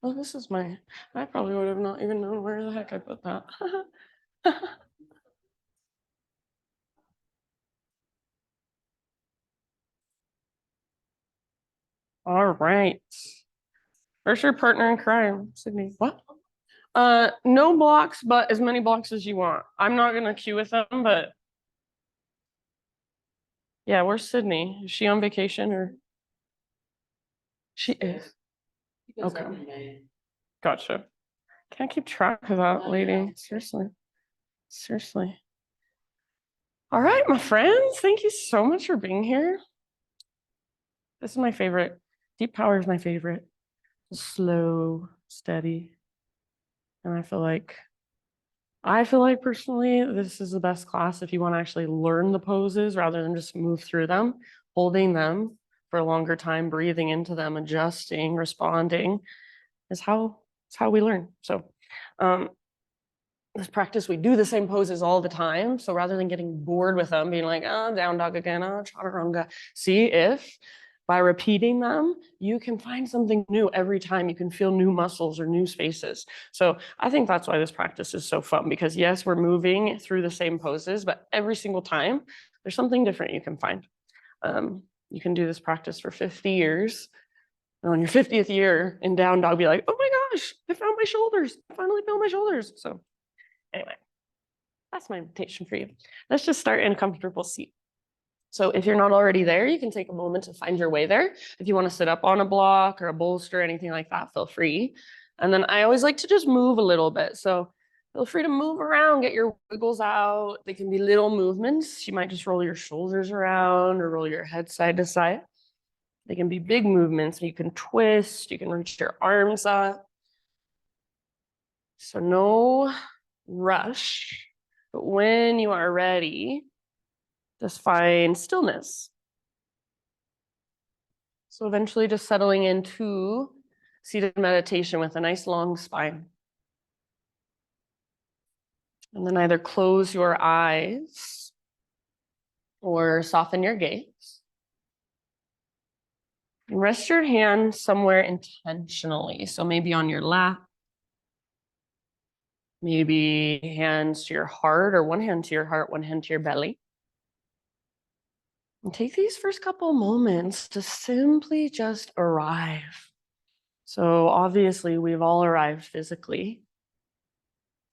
Oh, this is my, I probably would have not even known where the heck I put that. All right. Where's your partner in crime, Sydney? What? No blocks, but as many blocks as you want. I'm not gonna queue with them, but yeah, where's Sydney? Is she on vacation or? She is. Okay. Gotcha. Can't keep track of that, lady. Seriously. Seriously. All right, my friends. Thank you so much for being here. This is my favorite. Deep power is my favorite. Slow, steady. And I feel like personally, this is the best class if you want to actually learn the poses rather than just move through them, holding them for a longer time, breathing into them, adjusting, responding is how we learn. So this practice, we do the same poses all the time. So rather than getting bored with them, being like, oh, down dog again, oh, chaturanga, see if by repeating them, you can find something new every time. You can feel new muscles or new spaces. So I think that's why this practice is so fun, because yes, we're moving through the same poses, but every single time there's something different you can find. You can do this practice for 50 years. And on your 50th year in down dog, be like, oh my gosh, I found my shoulders. I finally found my shoulders. So anyway, that's my invitation for you. Let's just start in a comfortable seat. So if you're not already there, you can take a moment to find your way there. If you want to sit up on a block or a bolster, anything like that, feel free. And then I always like to just move a little bit. So feel free to move around, get your wiggles out. They can be little movements. You might just roll your shoulders around or roll your head side to side. They can be big movements. You can twist, you can reach your arms up. So no rush, but when you are ready, just find stillness. So eventually just settling into seated meditation with a nice long spine. And then either close your eyes or soften your gaze. And rest your hand somewhere intentionally. So maybe on your lap, maybe hands to your heart, or one hand to your heart, one hand to your belly. And take these first couple moments to simply just arrive. So obviously we've all arrived physically.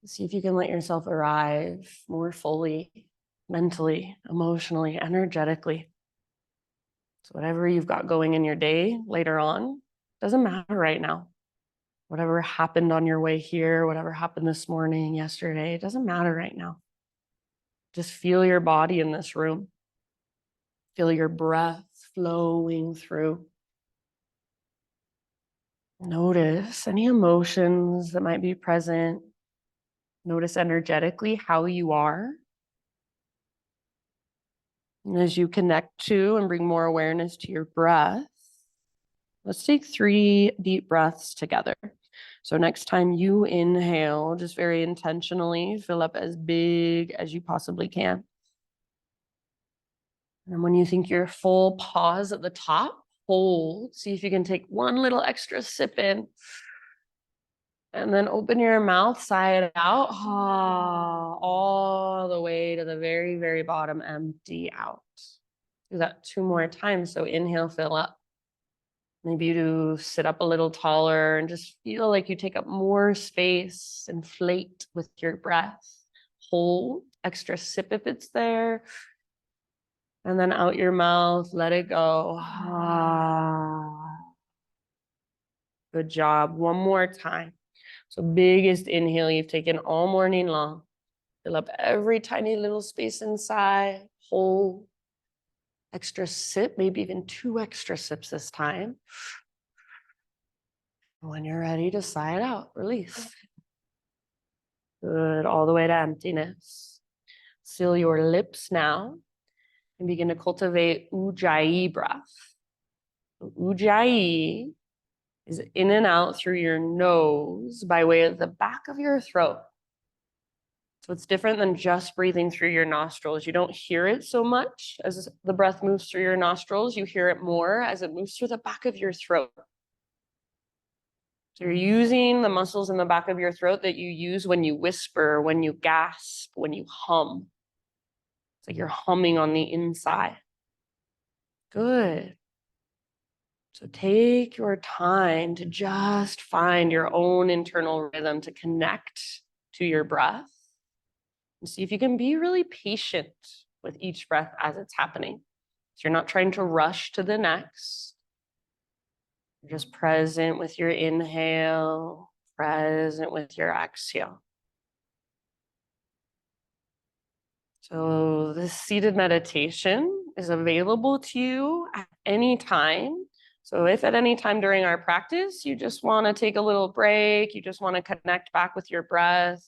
See if you can let yourself arrive more fully, mentally, emotionally, energetically. So whatever you've got going in your day later on, doesn't matter right now. Whatever happened on your way here, whatever happened this morning, yesterday, it doesn't matter right now. Just feel your body in this room. Feel your breath flowing through. Notice any emotions that might be present. Notice energetically how you are. And as you connect to and bring more awareness to your breath, let's take 3 deep breaths together. So next time you inhale, just very intentionally fill up as big as you possibly can. And when you think you're full, pause at the top, hold, see if you can take one little extra sip in. And then open your mouth, sigh it out, all the way to the very, very bottom, empty out. Do that 2 more times. So inhale, fill up. Maybe you sit up a little taller and just feel like you take up more space, inflate with your breath. Hold, extra sip if it's there. And then out your mouth, let it go. Good job. One more time. So biggest inhale you've taken all morning long. Fill up every tiny little space inside. Hold. Extra sip, maybe even 2 extra sips this time. When you're ready to sigh it out, release. Good, all the way to emptiness. Seal your lips now and begin to cultivate Ujjayi breath. Ujjayi is in and out through your nose by way of the back of your throat. So it's different than just breathing through your nostrils. You don't hear it so much as the breath moves through your nostrils. You hear it more as it moves through the back of your throat. So you're using the muscles in the back of your throat that you use when you whisper, when you gasp, when you hum. It's like you're humming on the inside. Good. So take your time to just find your own internal rhythm to connect to your breath. And see if you can be really patient with each breath as it's happening. So you're not trying to rush to the next. You're just present with your inhale, present with your exhale. So this seated meditation is available to you at any time. So if at any time during our practice, you just want to take a little break, you just want to connect back with your breath,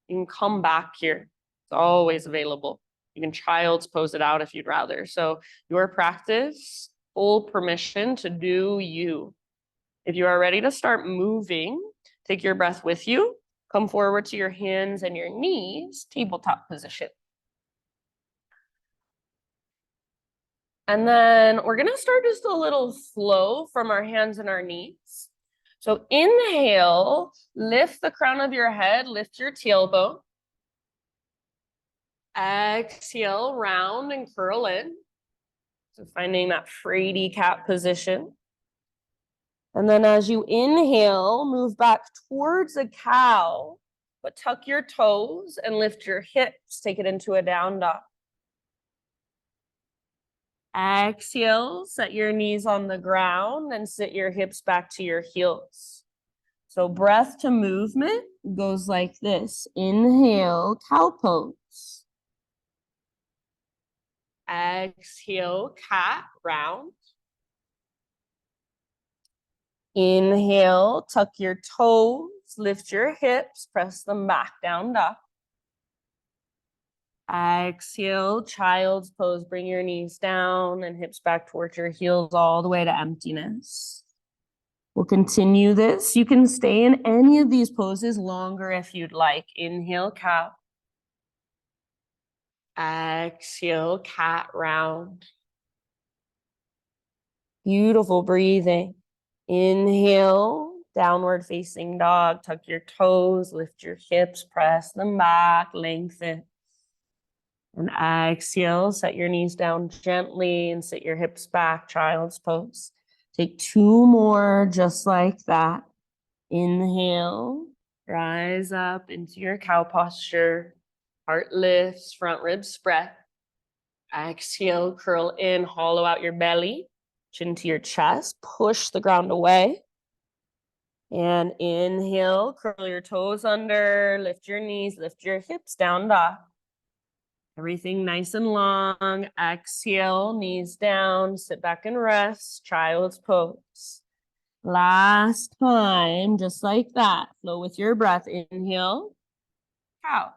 you can come back here. It's always available. You can child's pose it out if you'd rather. So your practice, full permission to do you. If you are ready to start moving, take your breath with you. Come forward to your hands and your knees, tabletop position. And then we're going to start just a little slow from our hands and our knees. So inhale, lift the crown of your head, lift your tailbone. Exhale, round and curl in. So finding that Frady cat position. And then as you inhale, move back towards a cow, but tuck your toes and lift your hips. Take it into a down dog. Exhale, set your knees on the ground and sit your hips back to your heels. So breath to movement goes like this. Inhale, cow pose. Exhale, cat, round. Inhale, tuck your toes, lift your hips, press them back, down dog. Exhale, child's pose, bring your knees down and hips back towards your heels all the way to emptiness. We'll continue this. You can stay in any of these poses longer if you'd like. Inhale, cow. Exhale, cat, round. Beautiful breathing. Inhale, downward facing dog. Tuck your toes, lift your hips, press them back, lengthen. And exhale, set your knees down gently and sit your hips back, child's pose. Take two more just like that. Inhale, rise up into your cow posture. Heart lifts, front ribs spread. Exhale, curl in, hollow out your belly. Chin to your chest, push the ground away. And inhale, curl your toes under, lift your knees, lift your hips, down dog. Everything nice and long. Exhale, knees down, sit back and rest, child's pose. Last time, just like that. Flow with your breath. Inhale, cow.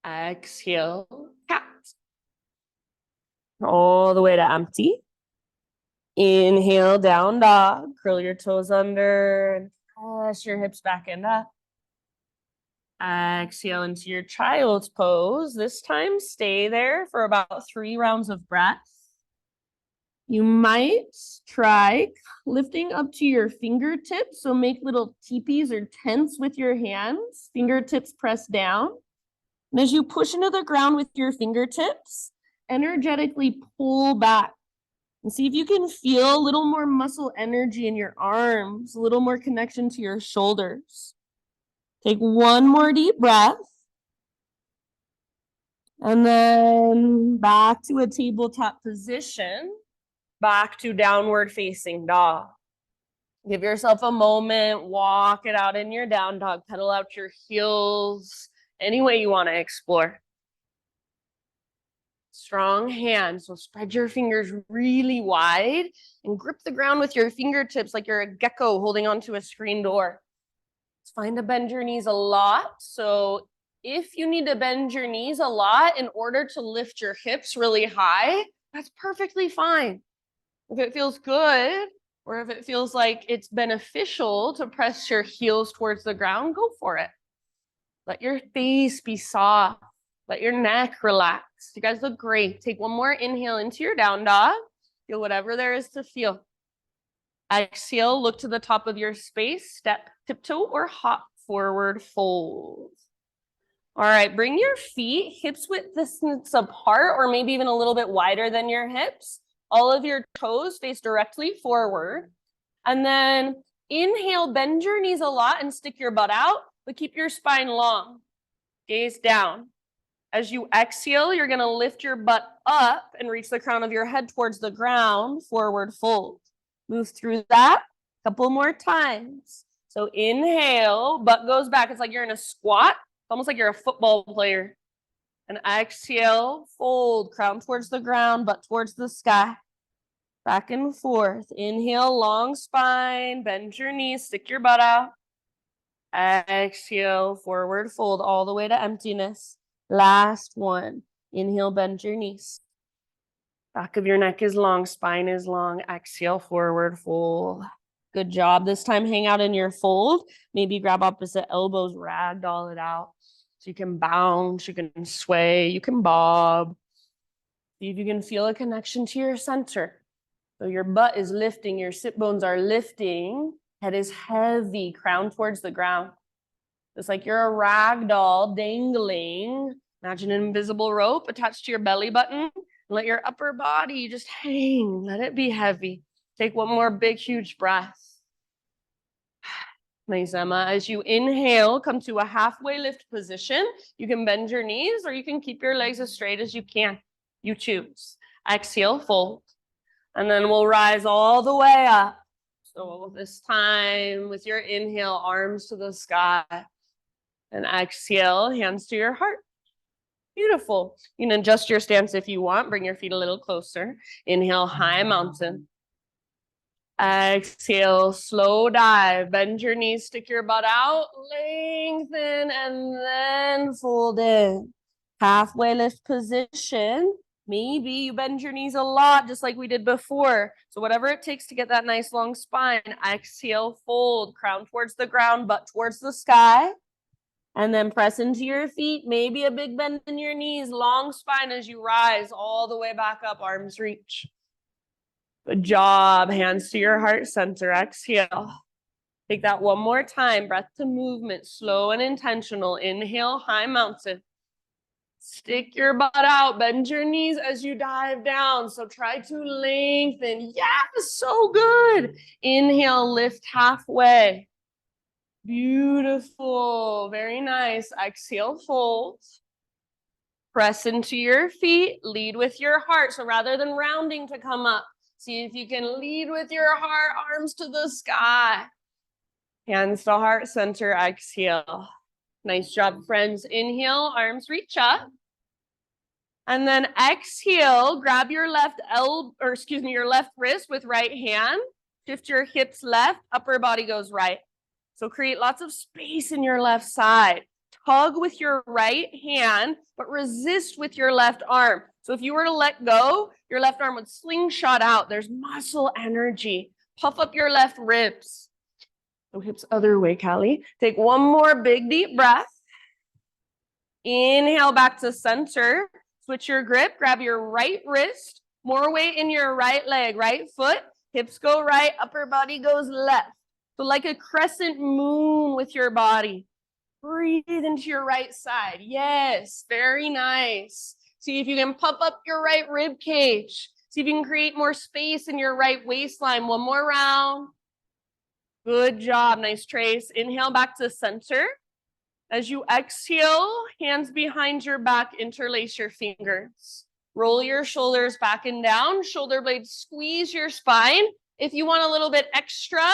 Exhale, cat. All the way to empty. Inhale, down dog. Curl your toes under and press your hips back and up. Exhale into your child's pose. This time, stay there for about 3 rounds of breath. You might try lifting up to your fingertips. So make little teepees or tents with your hands. Fingertips pressed down. And as you push into the ground with your fingertips, energetically pull back. And see if you can feel a little more muscle energy in your arms, a little more connection to your shoulders. Take one more deep breath. And then back to a tabletop position, back to downward facing dog. Give yourself a moment, walk it out in your down dog, pedal out your heels, any way you want to explore. Strong hands, so spread your fingers really wide and grip the ground with your fingertips like you're a gecko holding onto a screen door. Find to bend your knees a lot. So if you need to bend your knees a lot in order to lift your hips really high, that's perfectly fine. If it feels good, or if it feels like it's beneficial to press your heels towards the ground, go for it. Let your face be soft. Let your neck relax. You guys look great. Take one more inhale into your down dog. Feel whatever there is to feel. Exhale, look to the top of your space, step, tiptoe, or hop forward fold. All right, bring your feet hips width distance apart, or maybe even a little bit wider than your hips. All of your toes face directly forward. And then inhale, bend your knees a lot and stick your butt out, but keep your spine long. Gaze down. As you exhale, you're going to lift your butt up and reach the crown of your head towards the ground, forward fold. Move through that a couple more times. So inhale, butt goes back. It's like you're in a squat, almost like you're a football player. And exhale, fold, crown towards the ground, butt towards the sky. Back and forth. Inhale, long spine, bend your knees, stick your butt out. Exhale, forward fold all the way to emptiness. Last one. Inhale, bend your knees. Back of your neck is long, spine is long. Exhale, forward fold. Good job. This time, hang out in your fold. Maybe grab opposite elbows, ragdoll it out. So you can bounce, you can sway, you can bob. See if you can feel a connection to your center. So your butt is lifting, your sit bones are lifting, head is heavy, crown towards the ground. It's like you're a rag doll dangling. Imagine an invisible rope attached to your belly button. Let your upper body just hang. Let it be heavy. Take one more big, huge breath. Nice, Emma. As you inhale, come to a halfway lift position. You can bend your knees or you can keep your legs as straight as you can. You choose. Exhale, fold. And then we'll rise all the way up. So this time with your inhale, arms to the sky. And exhale, hands to your heart. Beautiful. You can adjust your stance if you want. Bring your feet a little closer. Inhale, high mountain. Exhale, slow dive. Bend your knees, stick your butt out, lengthen, and then fold in. Halfway lift position. Maybe you bend your knees a lot, just like we did before. So whatever it takes to get that nice long spine. Exhale, fold, crown towards the ground, butt towards the sky. And then press into your feet, maybe a big bend in your knees, long spine as you rise all the way back up, arms reach. Good job, hands to your heart center, exhale. Take that one more time, breath to movement, slow and intentional. Inhale, high mountain. Stick your butt out, bend your knees as you dive down. So try to lengthen. Yes, so good. Inhale, lift halfway. Beautiful, very nice. Exhale, fold. Press into your feet, lead with your heart. So rather than rounding to come up, see if you can lead with your heart, arms to the sky. Hands to heart center, exhale. Nice job, friends. Inhale, arms reach up. And then exhale, grab your left your left wrist with right hand. Shift your hips left, upper body goes right. So create lots of space in your left side. Tug with your right hand, but resist with your left arm. So if you were to let go, your left arm would slingshot out. There's muscle energy. Puff up your left ribs. So hips other way, Callie. Take one more big deep breath. Inhale back to center. Switch your grip. Grab your right wrist. More weight in your right leg, right foot. Hips go right, upper body goes left. So like a crescent moon with your body. Breathe into your right side. Yes, very nice. See if you can puff up your right rib cage. See if you can create more space in your right waistline. One more round. Good job. Nice trace. Inhale back to center. As you exhale, hands behind your back, interlace your fingers. Roll your shoulders back and down. Shoulder blades squeeze your spine. If you want a little bit extra,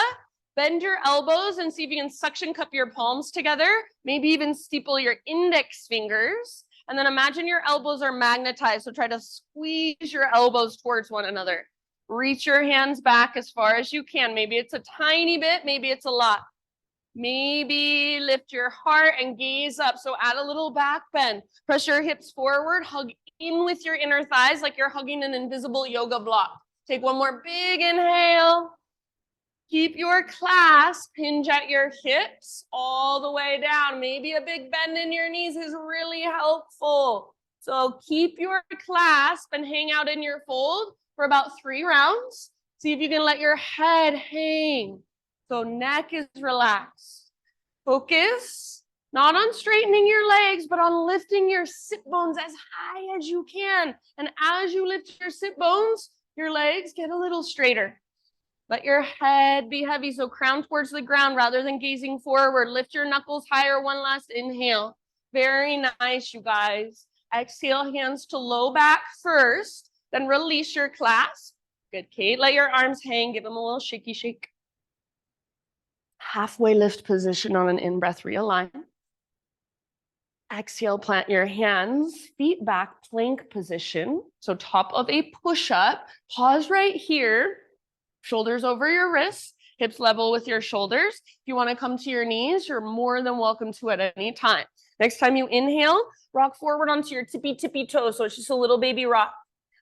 bend your elbows and see if you can suction cup your palms together. Maybe even steeple your index fingers. And then imagine your elbows are magnetized. So try to squeeze your elbows towards one another. Reach your hands back as far as you can. Maybe it's a tiny bit, maybe it's a lot. Maybe lift your heart and gaze up. So add a little back bend. Press your hips forward. Hug in with your inner thighs like you're hugging an invisible yoga block. Take one more big inhale. Keep your clasp. Hinge at your hips all the way down. Maybe a big bend in your knees is really helpful. So keep your clasp and hang out in your fold for about 3 rounds. See if you can let your head hang. So neck is relaxed. Focus not on straightening your legs, but on lifting your sit bones as high as you can. And as you lift your sit bones, your legs get a little straighter. Let your head be heavy, so crown towards the ground rather than gazing forward. Lift your knuckles higher. One last inhale. Very nice, you guys. Exhale, hands to low back first, then release your clasp. Good, Kate. Let your arms hang. Give them a little shaky shake. Halfway lift position on an in-breath, realign. Exhale, plant your hands, feet back, plank position. So top of a push-up. Pause right here. Shoulders over your wrists, hips level with your shoulders. If you want to come to your knees, you're more than welcome to at any time. Next time you inhale, rock forward onto your tippy toes. So it's just a little baby rock.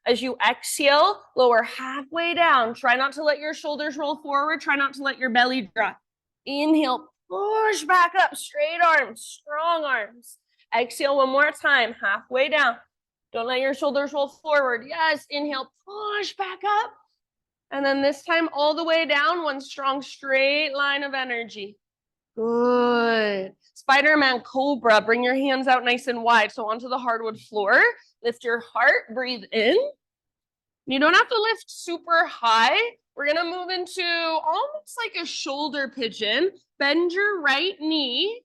As you exhale, lower halfway down. Try not to let your shoulders roll forward. Try not to let your belly drop. Inhale, push back up, straight arms, strong arms. Exhale one more time, halfway down. Don't let your shoulders roll forward. Yes, inhale, push back up. And then this time all the way down, one strong straight line of energy. Good. Spider-Man Cobra, bring your hands out nice and wide. So onto the hardwood floor, lift your heart, breathe in. You don't have to lift super high. We're gonna move into almost like a shoulder pigeon. Bend your right knee,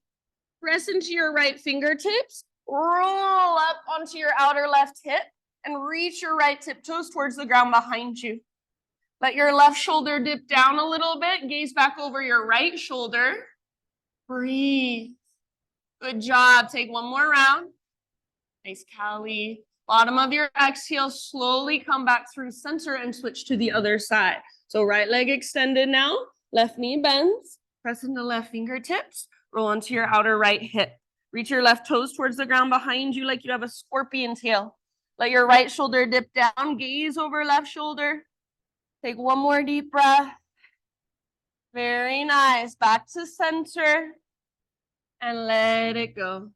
press into your right fingertips, roll up onto your outer left hip, and reach your right tiptoes towards the ground behind you. Let your left shoulder dip down a little bit. Gaze back over your right shoulder. Breathe. Good job. Take one more round. Nice, Callie. Bottom of your exhale, slowly come back through center and switch to the other side. So right leg extended now. Left knee bends. Press into left fingertips. Roll onto your outer right hip. Reach your left toes towards the ground behind you like you have a scorpion tail. Let your right shoulder dip down. Gaze over left shoulder. Take one more deep breath. Very nice. Back to center. And let it go.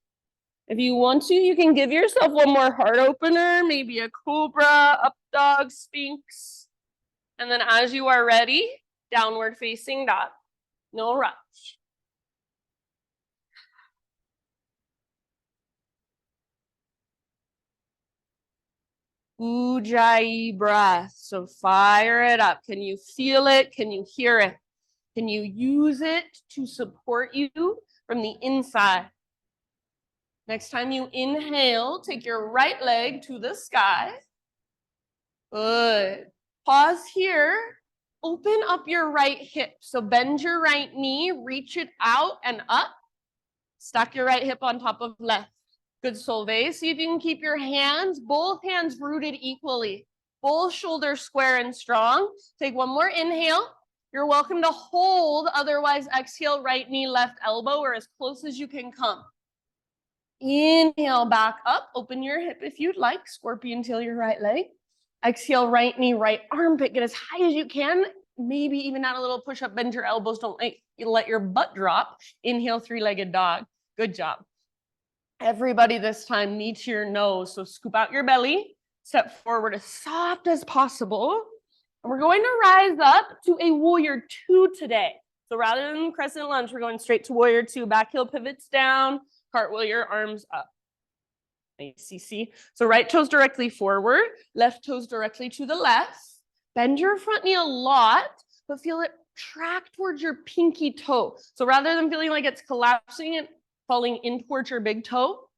If you want to, you can give yourself one more heart opener, maybe a cobra, up dog, sphinx. And then as you are ready, downward facing dog. No rush. Ujjayi breath. So fire it up. Can you feel it? Can you hear it? Can you use it to support you from the inside? Next time you inhale, take your right leg to the sky. Good. Pause here. Open up your right hip. So bend your right knee, reach it out and up. Stack your right hip on top of left. Good, Solveig. See if you can keep your hands, both hands rooted equally. Both shoulders square and strong. Take one more inhale. You're welcome to hold, otherwise exhale, right knee, left elbow, or as close as you can come. Inhale back up, open your hip if you'd like, scorpion tail your right leg. Exhale, right knee, right armpit, get as high as you can. Maybe even add a little push up, bend your elbows, don't let your butt drop. Inhale, three-legged dog. Good job. Everybody this time, knee to your nose. So scoop out your belly, step forward as soft as possible. And we're going to rise up to a warrior two today. So rather than crescent lunge, we're going straight to warrior two. Back heel pivots down, cartwheel your arms up. See. So right toes directly forward, left toes directly to the left. Bend your front knee a lot, but feel it track towards your pinky toe. So rather than feeling like it's collapsing and falling in towards your big toe,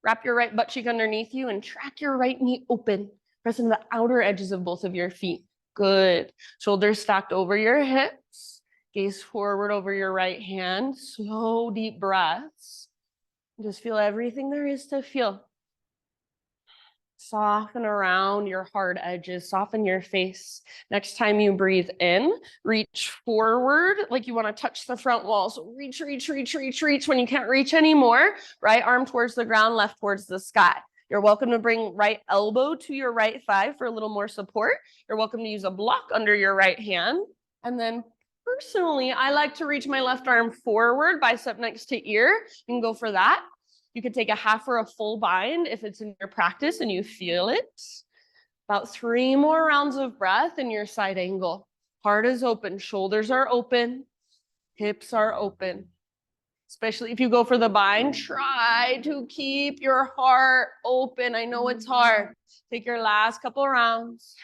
wrap your right butt cheek underneath you and track your right knee open. Press into the outer edges of both of your feet. Good. Shoulders stacked over your hips. Gaze forward over your right hand. Slow, deep breaths. Just feel everything there is to feel. Soften around your hard edges, soften your face. Next time you breathe in, reach forward like you want to touch the front wall. So reach. When you can't reach anymore, right arm towards the ground, left towards the sky. You're welcome to bring right elbow to your right thigh for a little more support. You're welcome to use a block under your right hand. And then personally, I like to reach my left arm forward, bicep next to ear. You can go for that. You could take a half or a full bind if it's in your practice and you feel it. About 3 more rounds of breath in your side angle. Heart is open, shoulders are open, hips are open. Especially if you go for the bind, try to keep your heart open. I know it's hard. Take your last couple rounds.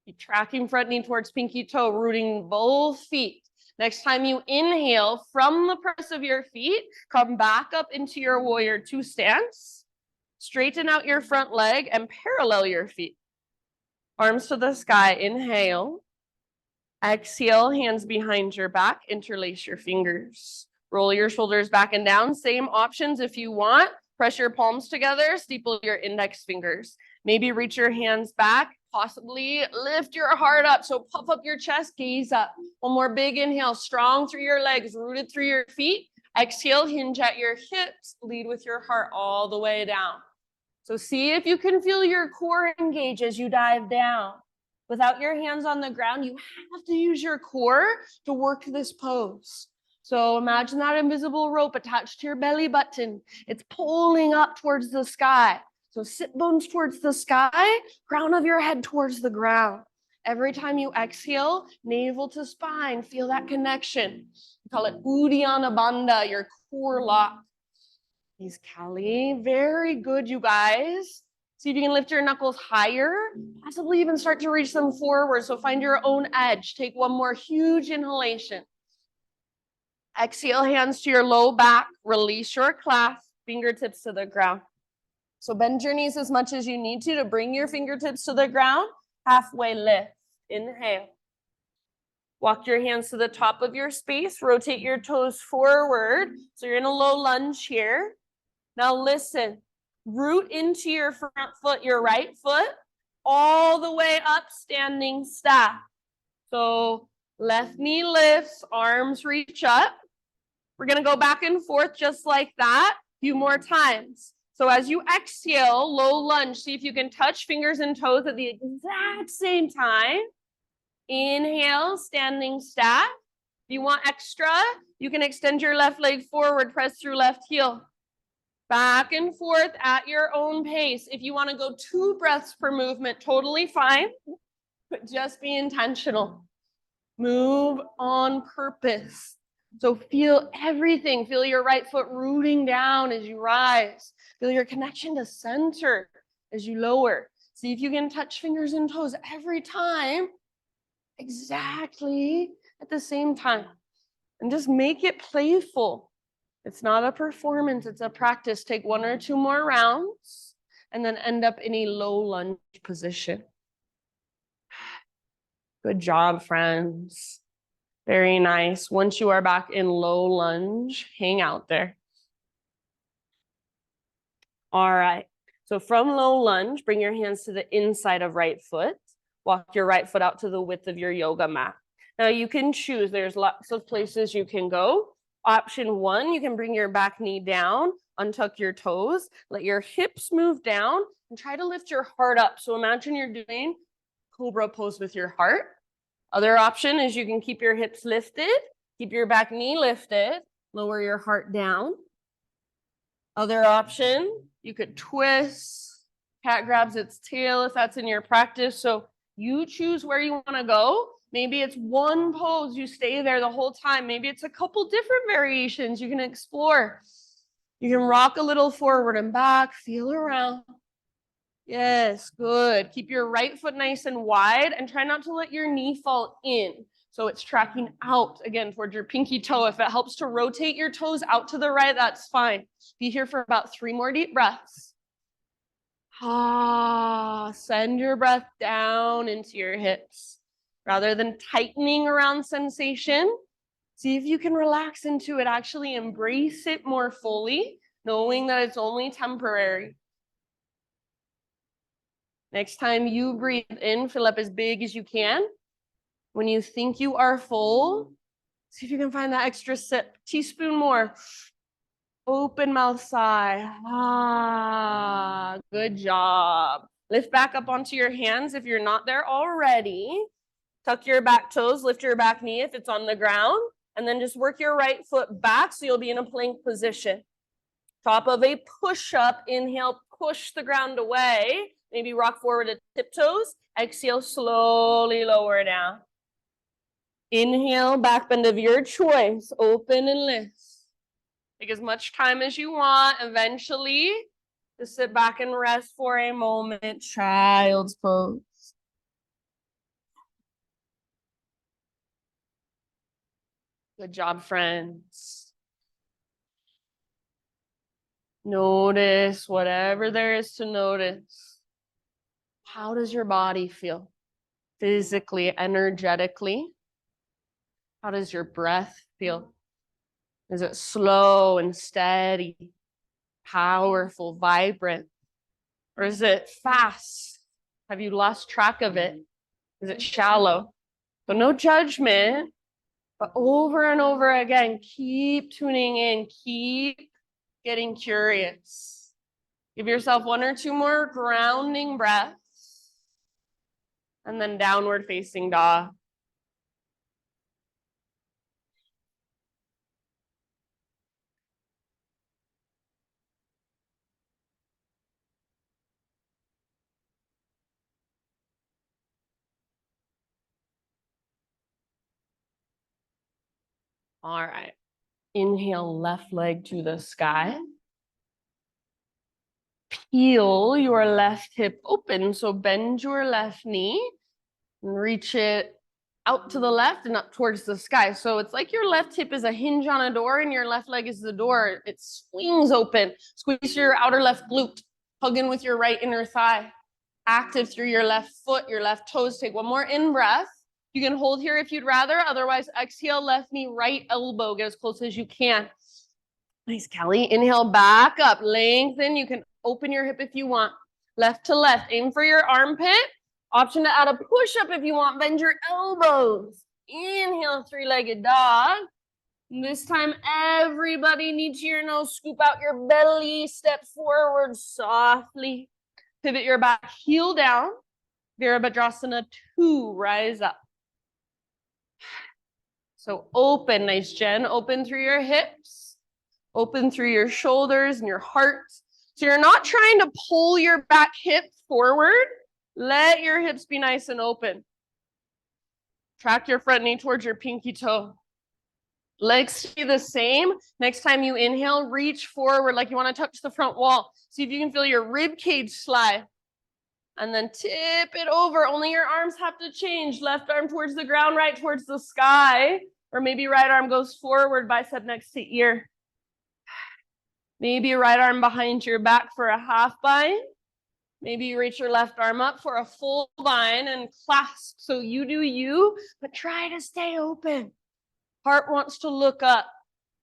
Keep tracking front knee towards pinky toe, rooting both feet. Next time you inhale from the press of your feet, come back up into your warrior two stance. Straighten out your front leg and parallel your feet. Arms to the sky, inhale. Exhale, hands behind your back, interlace your fingers. Roll your shoulders back and down. Same options if you want. Press your palms together, steeple your index fingers. Maybe reach your hands back, possibly lift your heart up. So puff up your chest, gaze up. One more big inhale, strong through your legs, rooted through your feet. Exhale, hinge at your hips, lead with your heart all the way down. So see if you can feel your core engage as you dive down. Without your hands on the ground, you have to use your core to work this pose. So imagine that invisible rope attached to your belly button. It's pulling up towards the sky. So sit bones towards the sky, crown of your head towards the ground. Every time you exhale, navel to spine, feel that connection. We call it Uddiyana Bandha, your core lock. He's Kelly. Very good, you guys. See if you can lift your knuckles higher, possibly even start to reach them forward. So find your own edge. Take one more huge inhalation. Exhale, hands to your low back. Release your clasp, fingertips to the ground. So bend your knees as much as you need to bring your fingertips to the ground. Halfway lift. Inhale. Walk your hands to the top of your space. Rotate your toes forward. So you're in a low lunge here. Now listen. Root into your front foot, your right foot, all the way up, standing staff. So left knee lifts, arms reach up. We're going to go back and forth just like that a few more times. So as you exhale, low lunge, see if you can touch fingers and toes at the exact same time. Inhale, standing staff. If you want extra, you can extend your left leg forward, press through left heel. Back and forth at your own pace. If you want to go 2 breaths per movement, totally fine, but just be intentional. Move on purpose. So feel everything. Feel your right foot rooting down as you rise. Feel your connection to center as you lower. See if you can touch fingers and toes every time, exactly at the same time. And just make it playful. It's not a performance, it's a practice. Take 1 or 2 more rounds and then end up in a low lunge position. Good job, friends. Very nice. Once you are back in low lunge, hang out there. All right. So from low lunge, bring your hands to the inside of right foot. Walk your right foot out to the width of your yoga mat. Now you can choose. There's lots of places you can go. Option 1, you can bring your back knee down, untuck your toes, let your hips move down, and try to lift your heart up. So imagine you're doing cobra pose with your heart. Other option is you can keep your hips lifted, keep your back knee lifted, lower your heart down. Other option, you could twist, cat grabs its tail if that's in your practice. So you choose where you want to go. Maybe it's one pose, you stay there the whole time. Maybe it's a couple different variations you can explore. You can rock a little forward and back, feel around. Yes, good. Keep your right foot nice and wide and try not to let your knee fall in. So it's tracking out again towards your pinky toe. If it helps to rotate your toes out to the right, that's fine. Be here for about 3 more deep breaths. Send your breath down into your hips. Rather than tightening around sensation, see if you can relax into it. Actually embrace it more fully, knowing that it's only temporary. Next time you breathe in, fill up as big as you can. When you think you are full, see if you can find that extra sip. Teaspoon more. Open mouth sigh. Good job. Lift back up onto your hands if you're not there already. Tuck your back toes, lift your back knee if it's on the ground, and then just work your right foot back so you'll be in a plank position. Top of a push-up, inhale, push the ground away. Maybe rock forward to tiptoes. Exhale, slowly lower down. Inhale, back bend of your choice. Open and lift. Take as much time as you want. Eventually, just sit back and rest for a moment. Child's pose. Good job, friends. Notice whatever there is to notice. How does your body feel? Physically, energetically? How does your breath feel? Is it slow and steady, powerful, vibrant? Or is it fast? Have you lost track of it? Is it shallow? So no judgment, but over and over again, keep tuning in, keep getting curious. Give yourself 1 or 2 more grounding breaths, and then downward facing dog. All right. Inhale, left leg to the sky. Peel your left hip open. So bend your left knee and reach it out to the left and up towards the sky. So it's like your left hip is a hinge on a door and your left leg is the door. It swings open. Squeeze your outer left glute. Hug in with your right inner thigh. Active through your left foot, your left toes. Take 1 more in breath. You can hold here if you'd rather. Otherwise, exhale, left knee, right elbow. Get as close as you can. Nice, Kelly. Inhale, back up. Lengthen. You can open your hip if you want. Left to left. Aim for your armpit. Option to add a push-up if you want. Bend your elbows. Inhale, 3-legged dog. And this time, everybody knee to your nose. Scoop out your belly. Step forward softly. Pivot your back, heel down. Virabhadrasana 2, rise up. So open, nice, Jen. Open through your hips. Open through your shoulders and your heart. So you're not trying to pull your back hip forward. Let your hips be nice and open. Track your front knee towards your pinky toe. Legs stay the same. Next time you inhale, reach forward like you want to touch the front wall. See if you can feel your rib cage slide. And then tip it over. Only your arms have to change. Left arm towards the ground, right towards the sky. Or maybe right arm goes forward, bicep next to ear. Maybe right arm behind your back for a half bind. Maybe you reach your left arm up for a full bind and clasp. So you do you, but try to stay open. Heart wants to look up.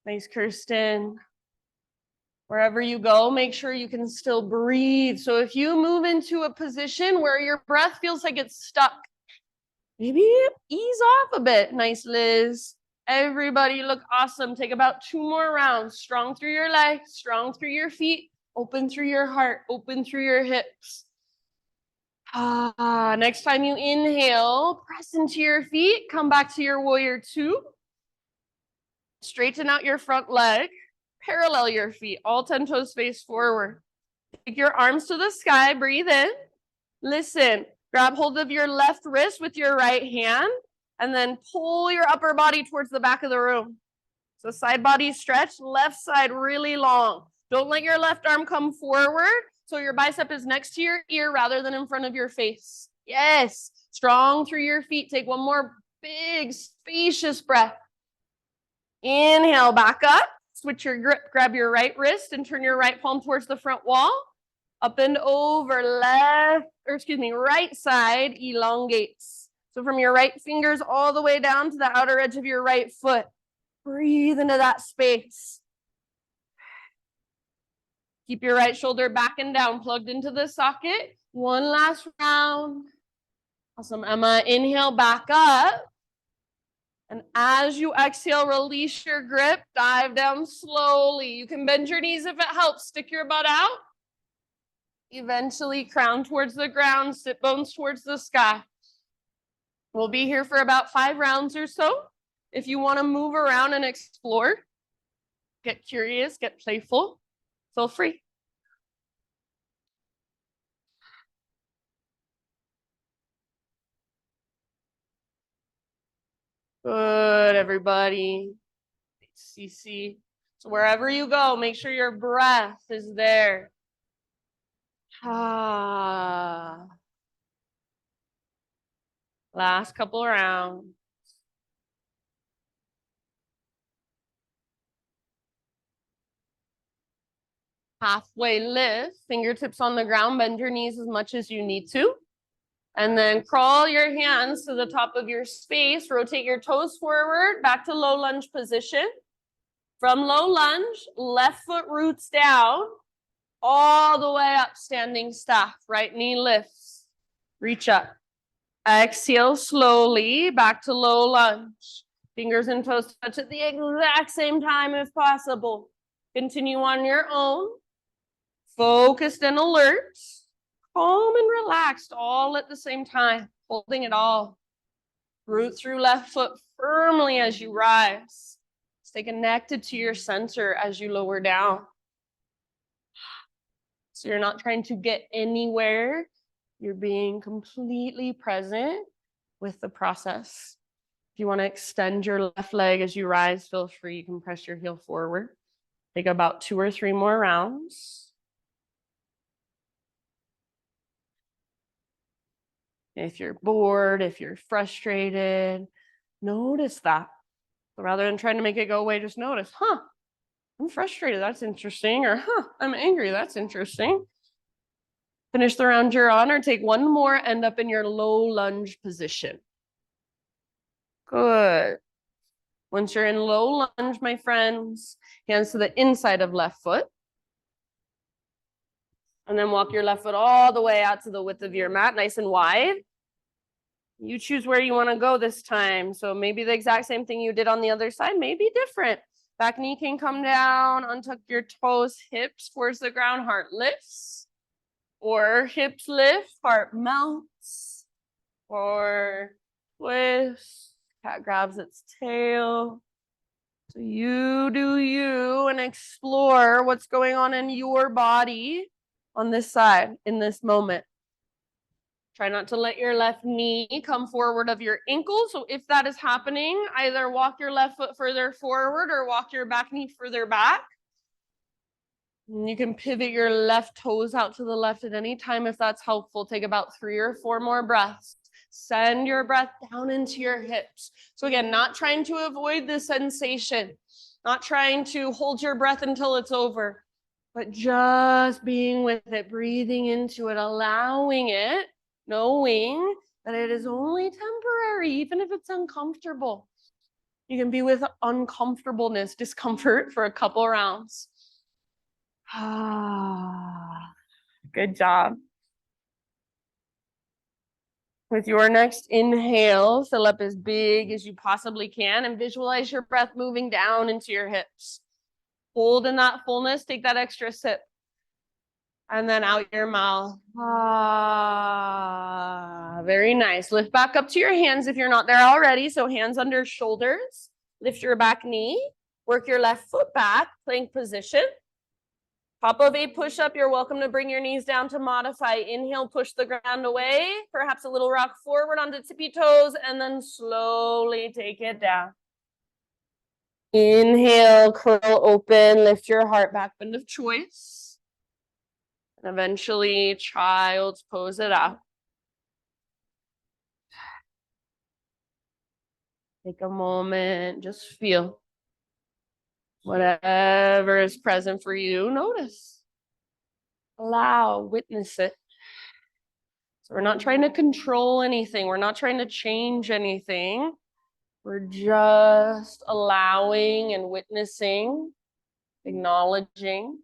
Nice, Kirsten. Wherever you go, make sure you can still breathe. So if you move into a position where your breath feels like it's stuck, maybe ease off a bit. Nice, Liz. Everybody look awesome. Take about 2 more rounds. Strong through your legs, strong through your feet, open through your heart, open through your hips. Next time you inhale, press into your feet, come back to your warrior 2. Straighten out your front leg, parallel your feet, all 10 toes face forward. Take your arms to the sky, breathe in. Listen, grab hold of your left wrist with your right hand, and then pull your upper body towards the back of the room. So side body stretch, left side really long. Don't let your left arm come forward, so your bicep is next to your ear rather than in front of your face. Yes, strong through your feet. Take 1 more big, spacious breath. Inhale, back up. Switch your grip, grab your right wrist and turn your right palm towards the front wall. Up and over, right side elongates. So from your right fingers all the way down to the outer edge of your right foot. Breathe into that space. Keep your right shoulder back and down, plugged into the socket. 1 last round. Awesome, Emma. Inhale, back up. And as you exhale, release your grip, dive down slowly. You can bend your knees if it helps. Stick your butt out. Eventually, crown towards the ground, sit bones towards the sky. We'll be here for about 5 rounds or so. If you want to move around and explore, get curious, get playful, feel free. Good, everybody. CC. So wherever you go, make sure your breath is there. Ah. Last couple rounds. Halfway lift, fingertips on the ground, bend your knees as much as you need to. And then crawl your hands to the top of your space, rotate your toes forward, back to low lunge position. From low lunge, left foot roots down, all the way up, standing staff, right knee lifts, reach up. Exhale slowly, back to low lunge. Fingers and toes touch at the exact same time if possible. Continue on your own. Focused and alert, calm and relaxed all at the same time, holding it all. Root through left foot firmly as you rise. Stay connected to your center as you lower down. So you're not trying to get anywhere. You're being completely present with the process. If you want to extend your left leg as you rise, feel free. You can press your heel forward. Take about 2 or 3 more rounds. If you're bored, if you're frustrated, notice that. So rather than trying to make it go away, just notice, I'm frustrated, that's interesting. Or, I'm angry, that's interesting. Finish the round you're on, or take one more, end up in your low lunge position. Good. Once you're in low lunge, my friends, hands to the inside of left foot. And then walk your left foot all the way out to the width of your mat, nice and wide. You choose where you want to go this time. So maybe the exact same thing you did on the other side, maybe different. Back knee can come down, untuck your toes, hips towards the ground, heart lifts. Or hips lift, heart melts. Or twist, cat grabs its tail. So you do you and explore what's going on in your body on this side in this moment. Try not to let your left knee come forward of your ankle. So if that is happening, either walk your left foot further forward or walk your back knee further back. And you can pivot your left toes out to the left at any time if that's helpful. Take about 3 or 4 more breaths. Send your breath down into your hips. So again, not trying to avoid the sensation, not trying to hold your breath until it's over, but just being with it, breathing into it, allowing it, knowing that it is only temporary, even if it's uncomfortable. You can be with uncomfortableness, discomfort for a couple rounds. Good job. With your next inhale, fill up as big as you possibly can and visualize your breath moving down into your hips. Hold in that fullness, take that extra sip. And then out your mouth. Very nice. Lift back up to your hands if you're not there already. So hands under shoulders. Lift your back knee. Work your left foot back, plank position. Top of a push-up, you're welcome to bring your knees down to modify. Inhale, push the ground away. Perhaps a little rock forward onto tippy toes, and then slowly take it down. Inhale, curl open, lift your heart back, bend of choice. And eventually, child's pose it out. Take a moment, just feel. Whatever is present for you, notice. Allow, witness it. So we're not trying to control anything. We're not trying to change anything. We're just allowing and witnessing, acknowledging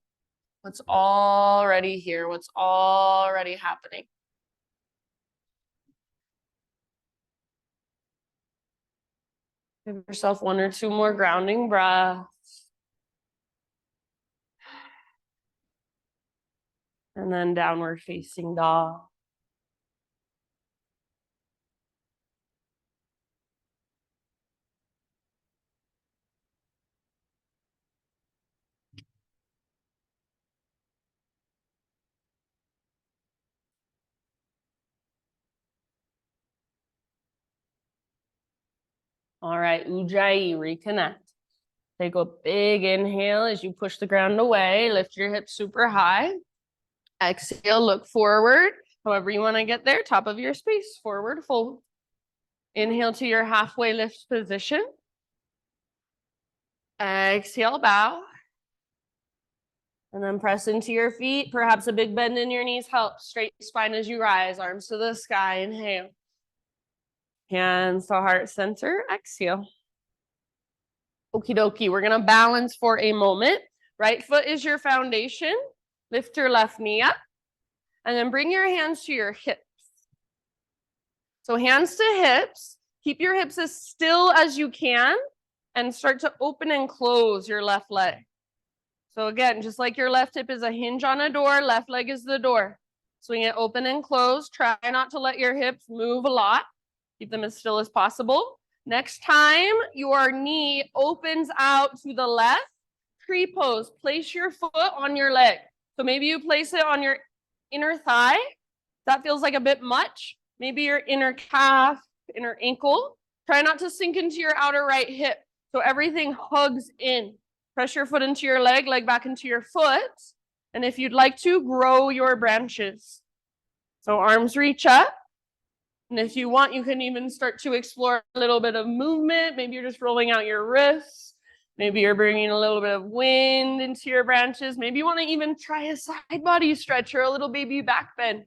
what's already here, what's already happening. Give yourself 1 or 2 more grounding breaths. And then downward facing dog. All right, Ujjayi, reconnect. Take a big inhale as you push the ground away. Lift your hips super high. Exhale, look forward. However you want to get there, top of your space, forward fold. Inhale to your halfway lift position. Exhale, bow. And then press into your feet. Perhaps a big bend in your knees helps. Straight spine as you rise, arms to the sky. Inhale. Hands to heart center. Exhale. Okie dokie. We're going to balance for a moment. Right foot is your foundation. Lift your left knee up. And then bring your hands to your hips. So hands to hips. Keep your hips as still as you can. And start to open and close your left leg. So again, just like your left hip is a hinge on a door, left leg is the door. Swing it open and close. Try not to let your hips move a lot. Keep them as still as possible. Next time your knee opens out to the left, tree pose. Place your foot on your leg. So maybe you place it on your inner thigh. That feels like a bit much. Maybe your inner calf, inner ankle. Try not to sink into your outer right hip. So everything hugs in. Press your foot into your leg, leg back into your foot. And if you'd like to, grow your branches. So arms reach up. And if you want, you can even start to explore a little bit of movement. Maybe you're just rolling out your wrists. Maybe you're bringing a little bit of wind into your branches. Maybe you want to even try a side body stretch or a little baby back bend.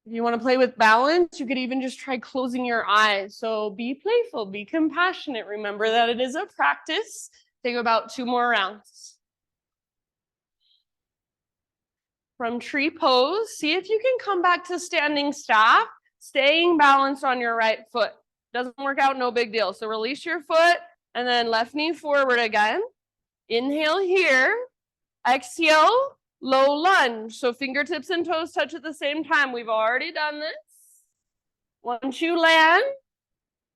If you want to play with balance, you could even just try closing your eyes. So be playful, be compassionate. Remember that it is a practice. Take about 2 more rounds. From tree pose, see if you can come back to standing staff, staying balanced on your right foot. Doesn't work out, no big deal. So release your foot and then left knee forward again. Inhale here. Exhale, low lunge. So fingertips and toes touch at the same time. We've already done this. Once you land,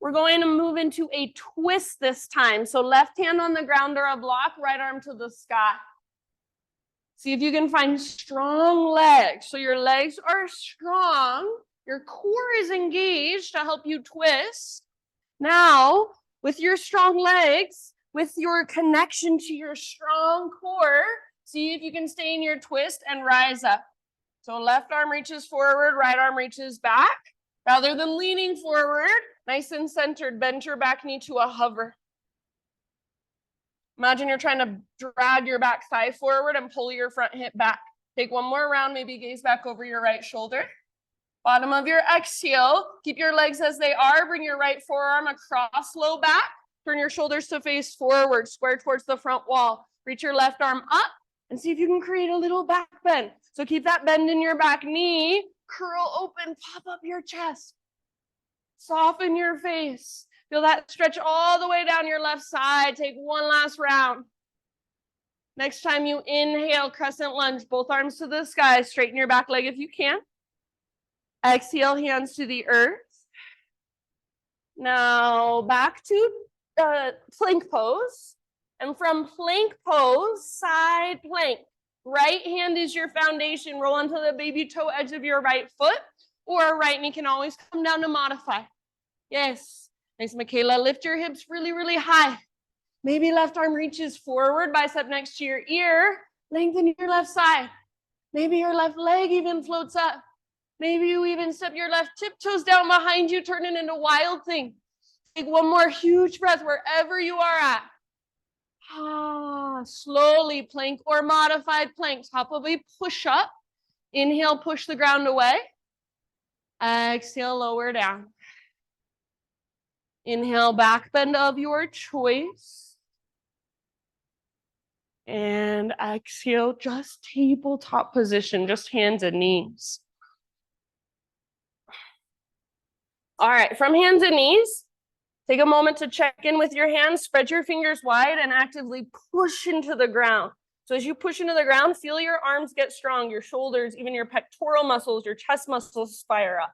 we're going to move into a twist this time. So left hand on the ground or a block, right arm to the sky. See if you can find strong legs. So your legs are strong. Your core is engaged to help you twist. Now, with your strong legs, with your connection to your strong core, see if you can stay in your twist and rise up. So left arm reaches forward, right arm reaches back. Rather than leaning forward, nice and centered, bend your back knee to a hover. Imagine you're trying to drag your back thigh forward and pull your front hip back. Take one more round, maybe gaze back over your right shoulder. Bottom of your exhale, keep your legs as they are. Bring your right forearm across low back. Turn your shoulders to face forward, square towards the front wall. Reach your left arm up and see if you can create a little back bend. So keep that bend in your back knee. Curl open, pop up your chest. Soften your face. Feel that stretch all the way down your left side. Take one last round. Next time you inhale, crescent lunge, both arms to the sky. Straighten your back leg if you can. Exhale, hands to the earth. Now back to plank pose. And from plank pose, side plank. Right hand is your foundation. Roll onto the baby toe edge of your right foot. Or right knee can always come down to modify. Yes. Nice, Michaela. Lift your hips really, really high. Maybe left arm reaches forward, bicep next to your ear. Lengthen your left side. Maybe your left leg even floats up. Maybe you even step your left tiptoes down behind you, turn it into wild thing. Take one more huge breath wherever you are at. Slowly plank or modified plank. Top of a push up. Inhale, push the ground away. Exhale, lower down. Inhale, back bend of your choice. And exhale, just tabletop position, just hands and knees. All right, from hands and knees, take a moment to check in with your hands, spread your fingers wide and actively push into the ground. So as you push into the ground, feel your arms get strong, your shoulders, even your pectoral muscles, your chest muscles fire up.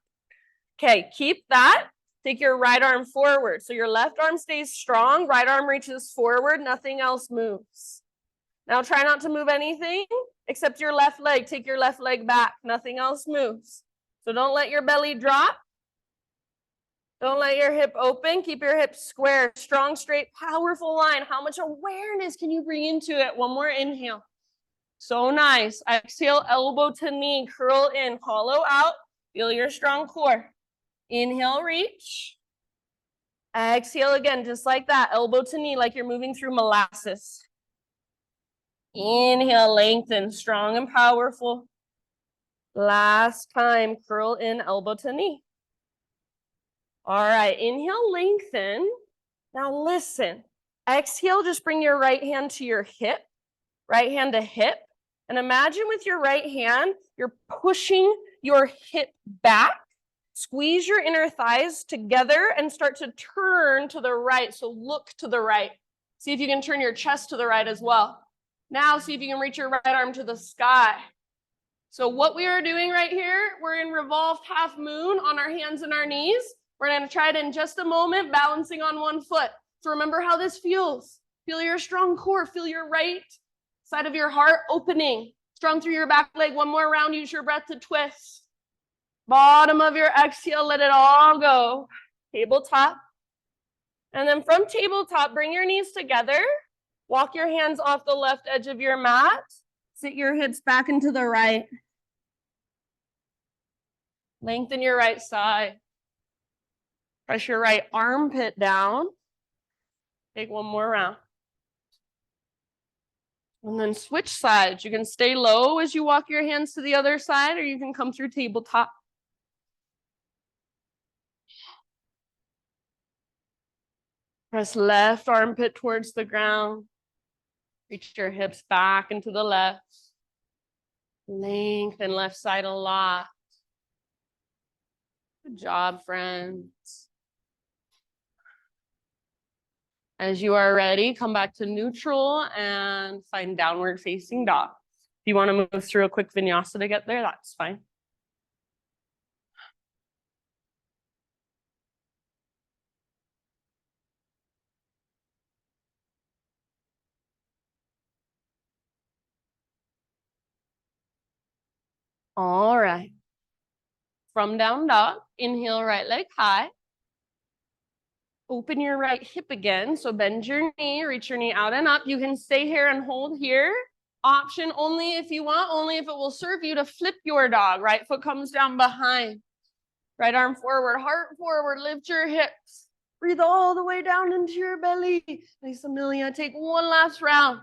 Okay, keep that. Take your right arm forward. So your left arm stays strong, right arm reaches forward, nothing else moves. Now try not to move anything except your left leg. Take your left leg back, nothing else moves. So don't let your belly drop. Don't let your hip open. Keep your hips square. Strong, straight, powerful line. How much awareness can you bring into it? One more inhale. So nice. Exhale, elbow to knee. Curl in. Hollow out. Feel your strong core. Inhale, reach. Exhale again, just like that. Elbow to knee, like you're moving through molasses. Inhale, lengthen. Strong and powerful. Last time, curl in, elbow to knee. All right, inhale, lengthen. Now listen, exhale, just bring your right hand to your hip, right hand to hip. And imagine with your right hand, you're pushing your hip back. Squeeze your inner thighs together and start to turn to the right. So look to the right. See if you can turn your chest to the right as well. Now see if you can reach your right arm to the sky. So what we are doing right here, we're in revolved half moon on our hands and our knees. We're going to try it in just a moment, balancing on one foot. So remember how this feels. Feel your strong core. Feel your right side of your heart opening. Strong through your back leg. One more round. Use your breath to twist. Bottom of your exhale, let it all go. Tabletop. And then from tabletop, bring your knees together. Walk your hands off the left edge of your mat. Sit your hips back into the right. Lengthen your right side. Press your right armpit down. Take one more round. And then switch sides. You can stay low as you walk your hands to the other side, or you can come through tabletop. Press left armpit towards the ground. Reach your hips back into the left. Lengthen left side a lot. Good job, friends. As you are ready, come back to neutral and find downward facing dog. If you want to move through a quick vinyasa to get there, that's fine. All right. From down dog, inhale, right leg high. Open your right hip again. So bend your knee, reach your knee out and up. You can stay here and hold here. Option only if you want, only if it will serve you to flip your dog. Right foot comes down behind. Right arm forward, heart forward, lift your hips. Breathe all the way down into your belly. Nice, Amelia. Take one last round.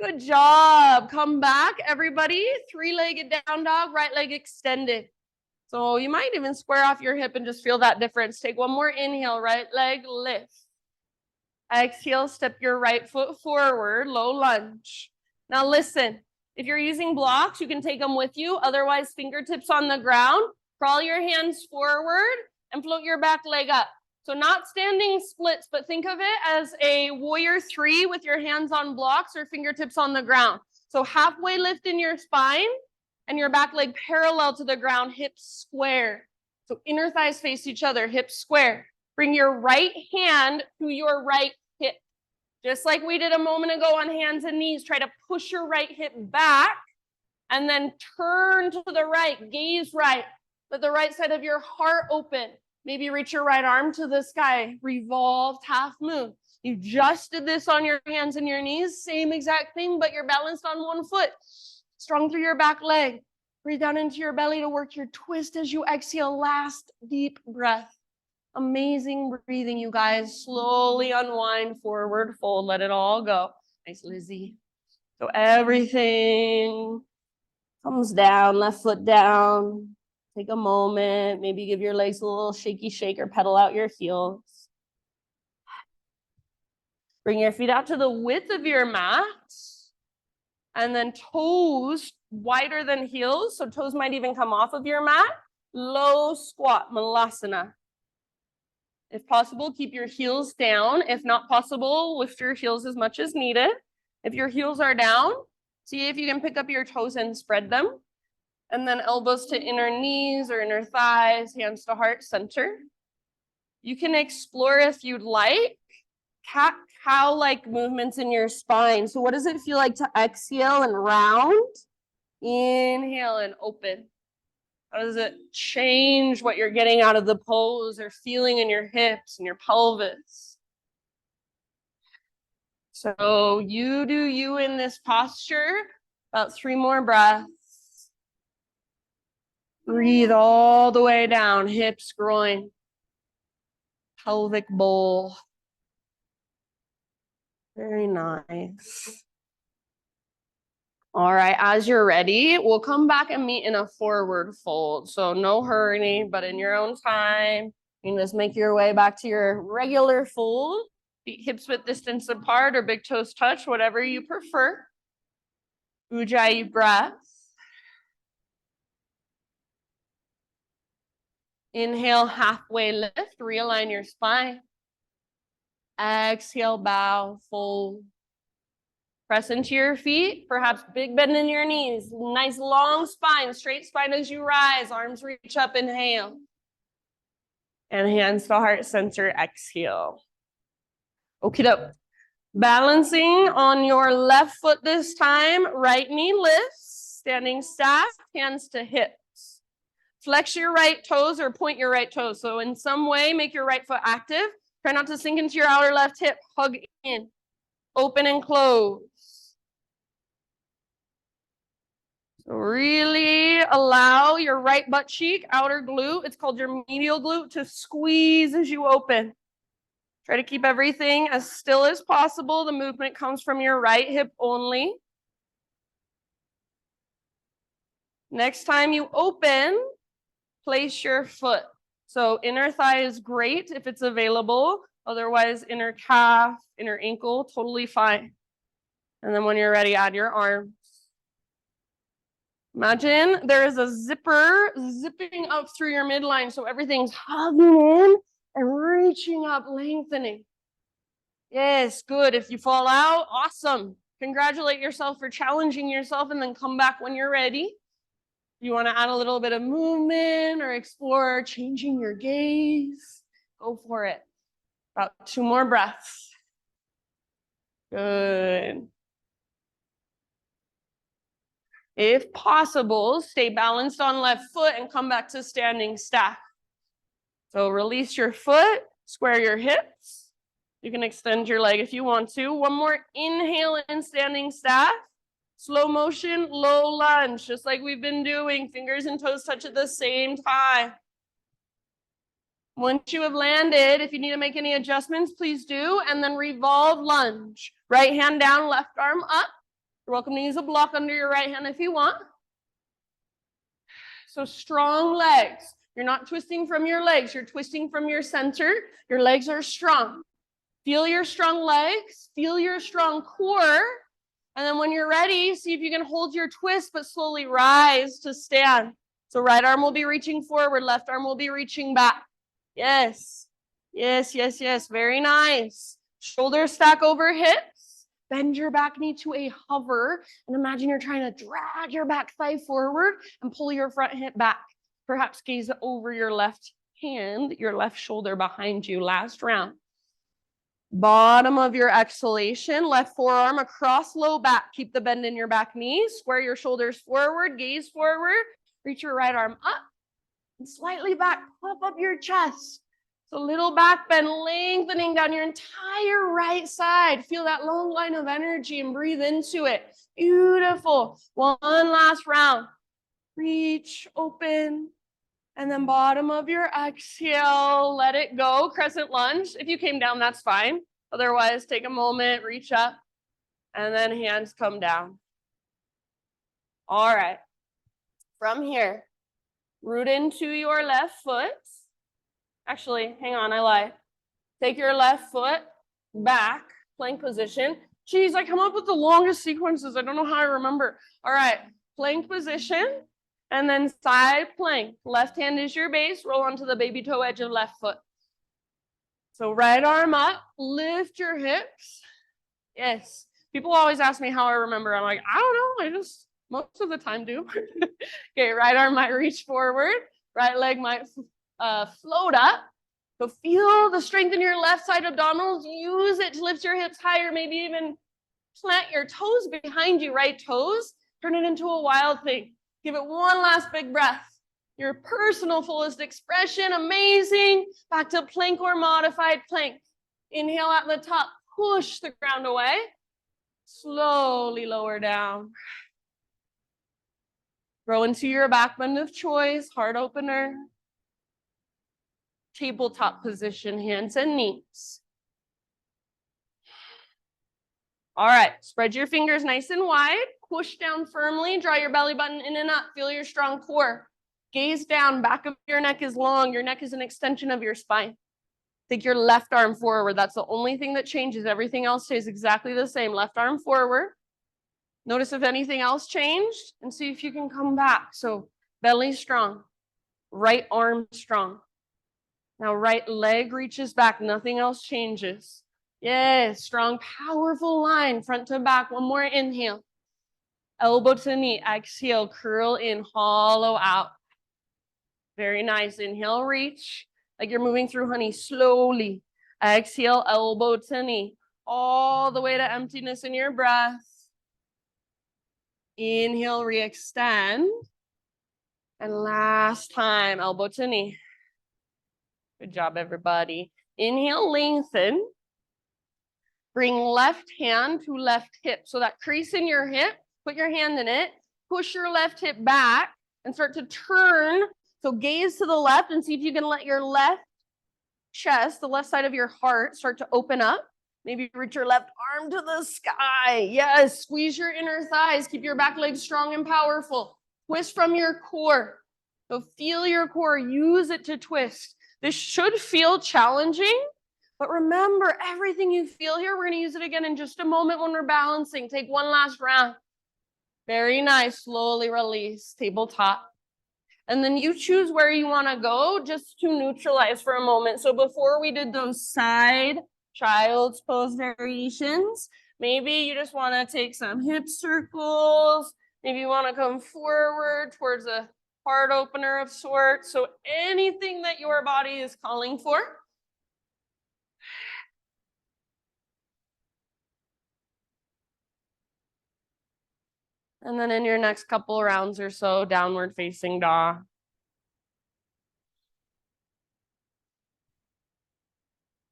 Good job. Come back, everybody. Three-legged down dog, right leg extended. So you might even square off your hip and just feel that difference. Take one more inhale, right leg lift. Exhale, step your right foot forward, low lunge. Now listen, if you're using blocks, you can take them with you. Otherwise, fingertips on the ground. Crawl your hands forward and float your back leg up. So not standing splits, but think of it as a warrior three with your hands on blocks or fingertips on the ground. So halfway lift in your spine and your back leg parallel to the ground, hips square. So inner thighs face each other, hips square. Bring your right hand to your right hip. Just like we did a moment ago on hands and knees, try to push your right hip back and then turn to the right, gaze right. Let the right side of your heart open. Maybe reach your right arm to the sky, revolved half moon. You just did this on your hands and your knees, same exact thing, but you're balanced on one foot. Strong through your back leg. Breathe down into your belly to work your twist as you exhale. Last deep breath. Amazing breathing, you guys. Slowly unwind, forward fold, let it all go. Nice, Lizzie. So everything comes down, left foot down. Take a moment, maybe give your legs a little shaky shake or pedal out your heels. Bring your feet out to the width of your mat. And then toes wider than heels. So toes might even come off of your mat. Low squat, Malasana. If possible, keep your heels down. If not possible, lift your heels as much as needed. If your heels are down, see if you can pick up your toes and spread them. And then elbows to inner knees or inner thighs, hands to heart center. You can explore if you'd like cat-cow-like movements in your spine. So what does it feel like to exhale and round? Inhale and open. How does it change what you're getting out of the pose or feeling in your hips and your pelvis? So you do you in this posture. About 3 more breaths. Breathe all the way down, hips, groin, pelvic bowl. Very nice. All right, as you're ready, we'll come back and meet in a forward fold. So no hurry, but in your own time, you can just make your way back to your regular fold. Feet hips width distance apart or big toes touch, whatever you prefer. Ujjayi breath. Inhale, halfway lift, realign your spine. Exhale, bow, fold. Press into your feet, perhaps big bend in your knees. Nice long spine, straight spine as you rise. Arms reach up, inhale. And hands to heart center, exhale. Okie doke. Balancing on your left foot this time. Right knee lifts, standing staff, hands to hips. Flex your right toes or point your right toes. So in some way, make your right foot active. Try not to sink into your outer left hip. Hug in. Open and close. So really allow your right butt cheek, outer glute, it's called your medial glute, to squeeze as you open. Try to keep everything as still as possible. The movement comes from your right hip only. Next time you open, place your foot. So inner thigh is great if it's available. Otherwise, inner calf, inner ankle, totally fine. And then when you're ready, add your arms. Imagine there is a zipper zipping up through your midline, so everything's hugging in and reaching up, lengthening. Yes, good. If you fall out, awesome. Congratulate yourself for challenging yourself and then come back when you're ready. You want to add a little bit of movement or explore changing your gaze, go for it. About 2 more breaths. Good. If possible, stay balanced on left foot and come back to standing staff. So release your foot, square your hips. You can extend your leg if you want to. 1 more inhale in standing staff. Slow motion, low lunge, just like we've been doing. Fingers and toes touch at the same time. Once you have landed, if you need to make any adjustments, please do. And then revolve lunge. Right hand down, left arm up. You're welcome to use a block under your right hand if you want. So strong legs. You're not twisting from your legs. You're twisting from your center. Your legs are strong. Feel your strong legs. Feel your strong core. And then when you're ready, see if you can hold your twist, but slowly rise to stand. So right arm will be reaching forward. Left arm will be reaching back. Yes. Yes, yes, yes. Very nice. Shoulders stack over hips. Bend your back knee to a hover. And imagine you're trying to drag your back thigh forward and pull your front hip back. Perhaps gaze over your left hand, your left shoulder behind you. Last round. Bottom of your exhalation, left forearm across low back. Keep the bend in your back knee. Square your shoulders forward, gaze forward. Reach your right arm up and slightly back. Puff up your chest. So little back bend, lengthening down your entire right side. Feel that long line of energy and breathe into it. Beautiful. 1 last round. Reach, open. And then bottom of your exhale, let it go. Crescent lunge. If you came down, that's fine. Otherwise, take a moment, reach up, and then hands come down. All right. From here, root into your left foot. Actually, hang on, I lied. Take your left foot back, plank position. Geez, I come up with the longest sequences. I don't know how I remember. All right, plank position. And then side plank. Left hand is your base. Roll onto the baby toe edge of left foot. So right arm up. Lift your hips. Yes. People always ask me how I remember. I'm like, I don't know. I just most of the time do. Okay, right arm might reach forward. Right leg might float up. So feel the strength in your left side abdominals. Use it to lift your hips higher. Maybe even plant your toes behind you, right toes. Turn it into a wild thing. Give it 1 last big breath. Your personal fullest expression, amazing. Back to plank or modified plank. Inhale at the top, push the ground away. Slowly lower down. Grow into your back bend of choice, heart opener. Tabletop position, hands and knees. All right, spread your fingers nice and wide. Push down firmly, draw your belly button in and up. Feel your strong core. Gaze down, back of your neck is long. Your neck is an extension of your spine. Take your left arm forward. That's the only thing that changes. Everything else stays exactly the same. Left arm forward. Notice if anything else changed and see if you can come back. So belly strong, right arm strong. Now right leg reaches back, nothing else changes. Yes, strong, powerful line, front to back. One more inhale. Elbow to knee, exhale, curl in, hollow out. Very nice. Inhale, reach. Like you're moving through honey, slowly. Exhale, elbow to knee. All the way to emptiness in your breath. Inhale, re-extend. And last time, elbow to knee. Good job, everybody. Inhale, lengthen. Bring left hand to left hip. So that crease in your hip, put your hand in it. Push your left hip back and start to turn. So gaze to the left and see if you can let your left chest, the left side of your heart, start to open up. Maybe reach your left arm to the sky. Yes, squeeze your inner thighs. Keep your back legs strong and powerful. Twist from your core. So feel your core. Use it to twist. This should feel challenging, but remember everything you feel here. We're going to use it again in just a moment when we're balancing. Take one last round. Very nice. Slowly release. Tabletop. And then you choose where you want to go just to neutralize for a moment. So before we did those side child's pose variations, maybe you just want to take some hip circles. Maybe you want to come forward towards a heart opener of sorts. So anything that your body is calling for. And then in your next couple rounds or so, downward facing dog.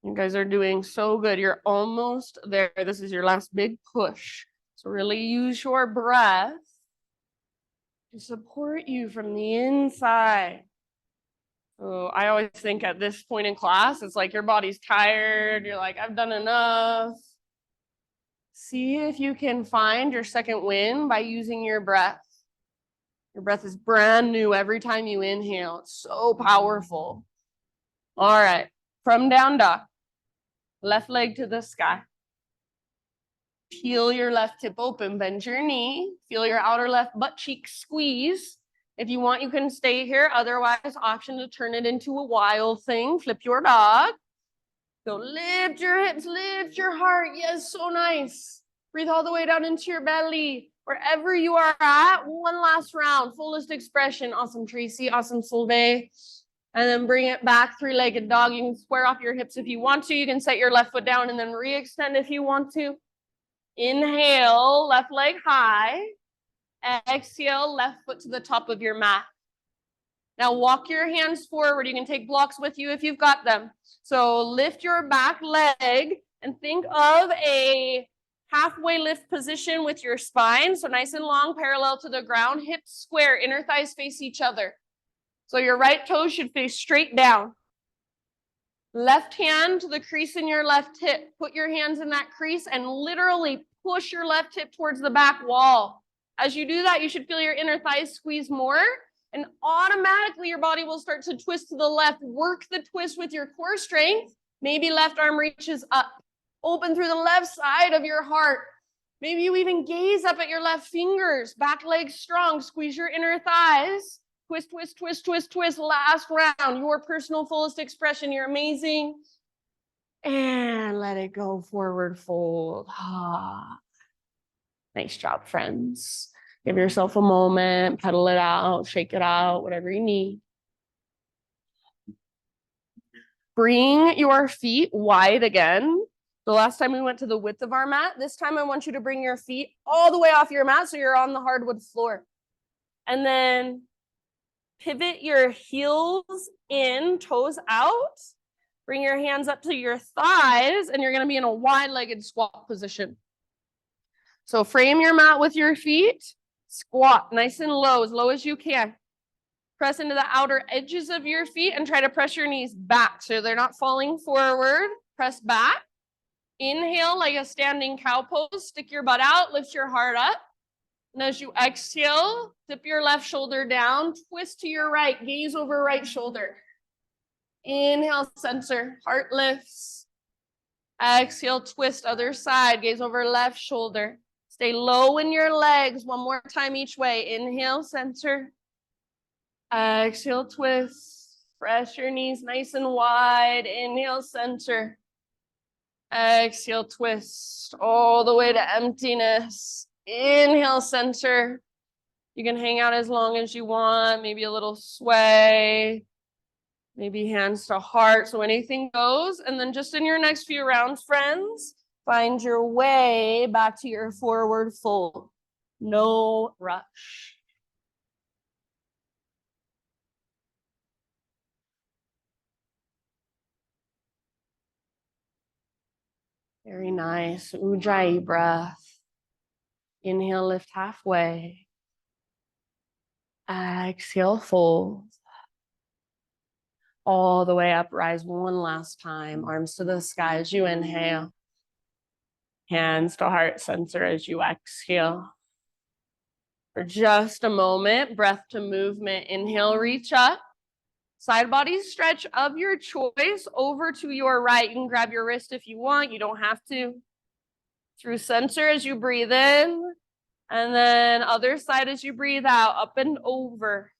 You guys are doing so good. You're almost there. This is your last big push. So really use your breath to support you from the inside. So I always think at this point in class, it's like your body's tired. You're like, I've done enough. See if you can find your second wind by using your breath. Your breath is brand new every time you inhale. It's so powerful. All right, from down dog, left leg to the sky. Peel your left hip open, bend your knee. Feel your outer left butt cheek squeeze. If you want, you can stay here. Otherwise, option to turn it into a wild thing. Flip your dog. So lift your hips, lift your heart. Yes, so nice. Breathe all the way down into your belly. Wherever you are at, one last round. Fullest expression. Awesome, Tracy. Awesome, Solveig. And then bring it back, three-legged dog. You can square off your hips if you want to. You can set your left foot down and then re-extend if you want to. Inhale, left leg high. Exhale, left foot to the top of your mat. Now walk your hands forward. You can take blocks with you if you've got them. So lift your back leg and think of a halfway lift position with your spine. So nice and long, parallel to the ground, hips square, inner thighs face each other. So your right toe should face straight down. Left hand to the crease in your left hip. Put your hands in that crease and literally push your left hip towards the back wall. As you do that, you should feel your inner thighs squeeze more, and automatically your body will start to twist to the left. Work the twist with your core strength. Maybe left arm reaches up. Open through the left side of your heart. Maybe you even gaze up at your left fingers. Back leg strong. Squeeze your inner thighs. Twist, twist, twist, twist, twist. Last round. Your personal fullest expression. You're amazing. And let it go. Forward fold. Ah. Nice job, friends. Give yourself a moment. Pedal it out. Shake it out. Whatever you need. Bring your feet wide again. The last time we went to the width of our mat. This time I want you to bring your feet all the way off your mat so you're on the hardwood floor. And then Pivot your heels in, toes out. Bring your hands up to your thighs, and you're going to be in a wide-legged squat position. So frame your mat with your feet. Squat nice and low as you can. Press into the outer edges of your feet and try to press your knees back so they're not falling forward. Press back. Inhale like a standing cow pose. Stick your butt out, lift your heart up. And as you exhale, dip your left shoulder down, twist to your right, gaze over right shoulder. Inhale, center, heart lifts. Exhale, twist other side, gaze over left shoulder. Stay low in your legs. One more time each way. Inhale, center. Exhale, twist. Press your knees nice and wide. Inhale, center. Exhale, twist all the way to emptiness. Inhale, center. You can hang out as long as you want, maybe a little sway, maybe hands to heart, so anything goes. And then just in your next few rounds, friends, find your way back to your forward fold. No rush. Very nice. Ujjayi breath. Inhale, lift halfway. Exhale, fold. All the way up, rise one last time. Arms to the sky as you inhale. Hands to heart center as you exhale. For just a moment, breath to movement. Inhale, reach up. Side body stretch of your choice over to your right. You can grab your wrist if you want. You don't have to. Through center as you breathe in. And then other side as you breathe out, up and over.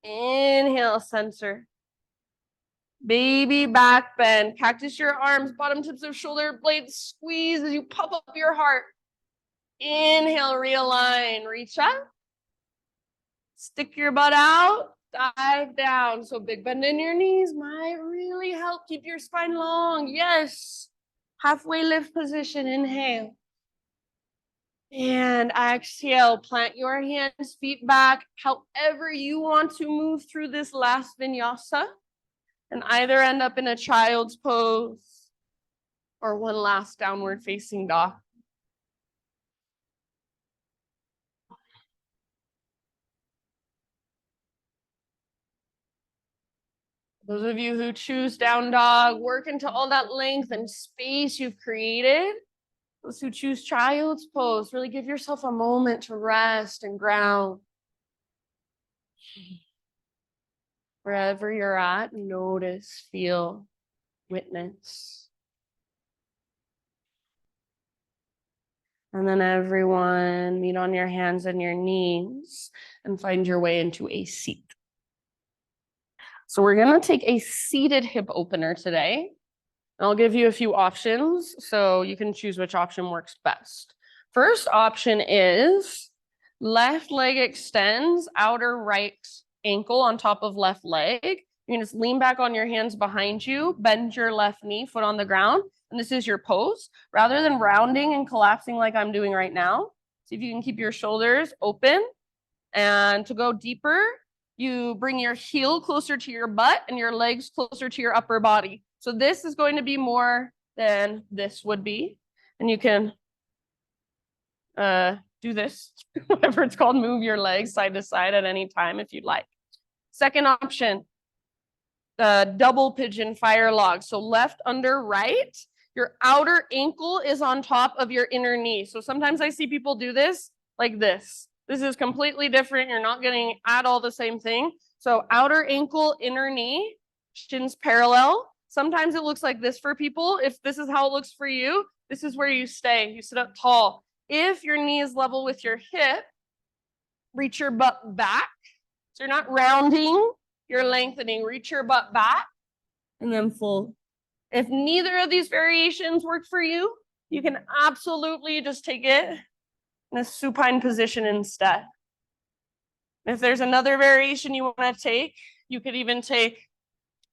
Inhale, center. Baby back bend. Cactus your arms, bottom tips of shoulder blades squeeze as you pop up your heart. Inhale, realign, reach up. Stick your butt out, dive down. So big bend in your knees might really help keep your spine long. Yes. Halfway lift position, inhale. And exhale, plant your hands, feet back, however you want to move through this last vinyasa. And either end up in a child's pose or one last downward facing dog. Those of you who choose down dog, work into all that length and space you've created. Those who choose child's pose, really give yourself a moment to rest and ground. Wherever you're at, notice, feel, witness. And then everyone, meet on your hands and your knees and find your way into a seat. So we're going to take a seated hip opener today. I'll give you a few options so you can choose which option works best. First option is left leg extends, outer right ankle on top of left leg. You can just lean back on your hands behind you, bend your left knee, foot on the ground, and this is your pose. Rather than rounding and collapsing like I'm doing right now, see if you can keep your shoulders open. And to go deeper, you bring your heel closer to your butt and your legs closer to your upper body. So this is going to be more than this would be. And you can do this, whatever it's called, move your legs side to side at any time if you'd like. Second option, the double pigeon fire log. So left under right, your outer ankle is on top of your inner knee. So sometimes I see people do this like this. This is completely different. You're not getting at all the same thing. So outer ankle, inner knee, shins parallel. Sometimes it looks like this for people. If this is how it looks for you, this is where you stay. You sit up tall. If your knee is level with your hip, reach your butt back. So you're not rounding, you're lengthening. Reach your butt back and then fold. If neither of these variations work for you, you can absolutely just take it in a supine position instead. If there's another variation you want to take, you could even take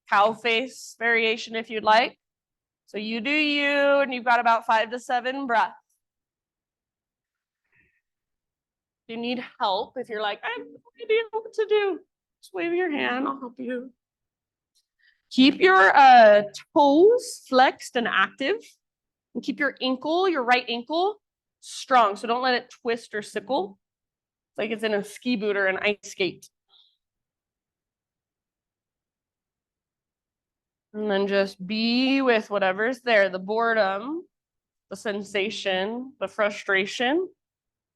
cow face variation if you'd like. So you do you, and you've got about 5 to 7 breaths. If you need help, if you're like, I have no idea what to do, just wave your hand, I'll help you. Keep your toes flexed and active. And keep your ankle, your right ankle, strong. So don't let it twist or sickle. It's like it's in a ski boot or an ice skate. And then just be with whatever's there, the boredom, the sensation, the frustration,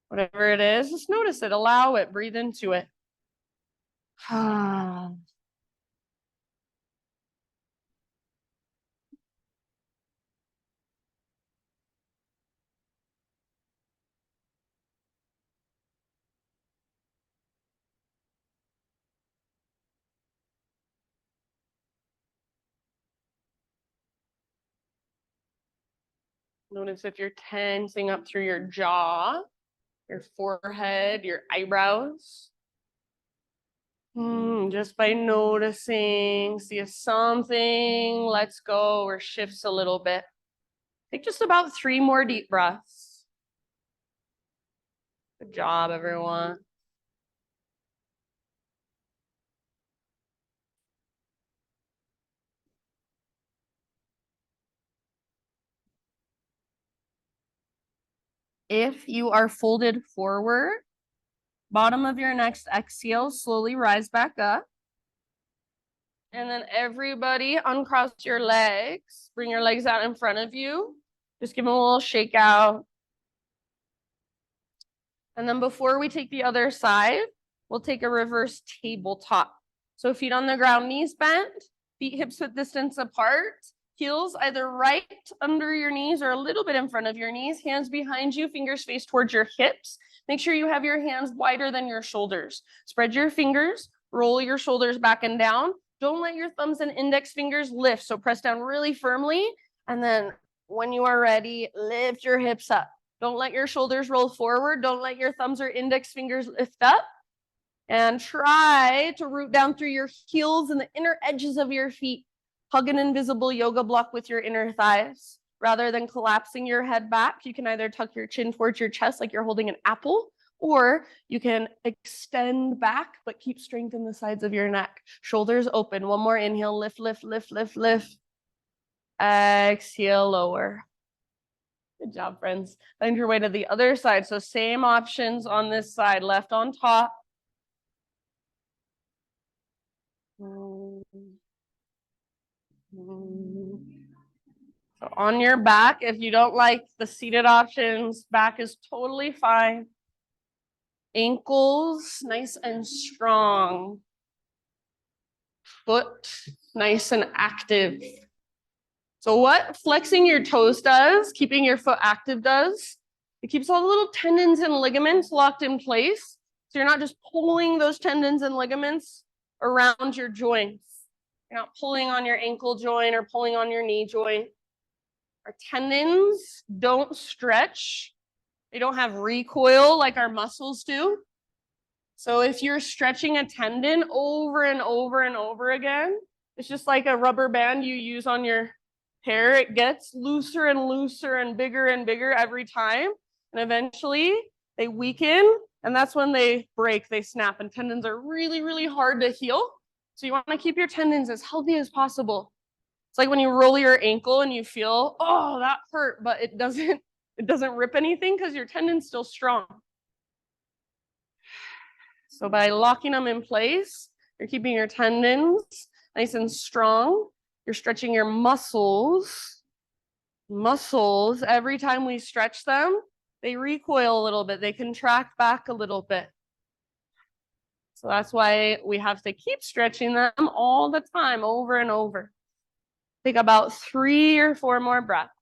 whatever it is, just notice it, allow it, breathe into it. Notice if you're tensing up through your jaw, your forehead, your eyebrows. Just by noticing, see if something lets go or shifts a little bit. Take just about 3 more deep breaths. Good job, everyone. If you are folded forward, bottom of your next exhale, slowly rise back up. And then everybody uncross your legs. Bring your legs out in front of you. Just give them a little shake out. And then before we take the other side, we'll take a reverse tabletop. So feet on the ground, knees bent, feet hips width distance apart, heels either right under your knees or a little bit in front of your knees, hands behind you, fingers face towards your hips. Make sure you have your hands wider than your shoulders. Spread your fingers, roll your shoulders back and down. Don't let your thumbs and index fingers lift. So press down really firmly. And then when you are ready, lift your hips up. Don't let your shoulders roll forward. Don't let your thumbs or index fingers lift up. And try to root down through your heels and the inner edges of your feet. Hug an invisible yoga block with your inner thighs. Rather than collapsing your head back, you can either tuck your chin towards your chest like you're holding an apple, or you can extend back, but keep strength in the sides of your neck. Shoulders open. One more inhale, lift, lift, lift, lift, lift. Exhale, lower. Good job, friends. Find your way to the other side. So same options on this side, left on top. So on your back, if you don't like the seated options, back is totally fine. Ankles nice and strong. Foot nice and active. So what flexing your toes does, keeping your foot active does, it keeps all the little tendons and ligaments locked in place. So you're not just pulling those tendons and ligaments around your joints. You're not pulling on your ankle joint or pulling on your knee joint. Our tendons don't stretch. They don't have recoil like our muscles do. So if you're stretching a tendon over and over and over again, it's just like a rubber band you use on your hair. It gets looser and looser and bigger every time. And eventually they weaken, and that's when they break, they snap, and tendons are really, really hard to heal. So you want to keep your tendons as healthy as possible. It's like when you roll your ankle and you feel, oh, that hurt, but it doesn't rip anything because your tendon's still strong. So by locking them in place, you're keeping your tendons nice and strong. You're stretching your muscles. Muscles, every time we stretch them, they recoil a little bit. They contract back a little bit. So that's why we have to keep stretching them all the time, over and over. Take about 3 or 4 more breaths.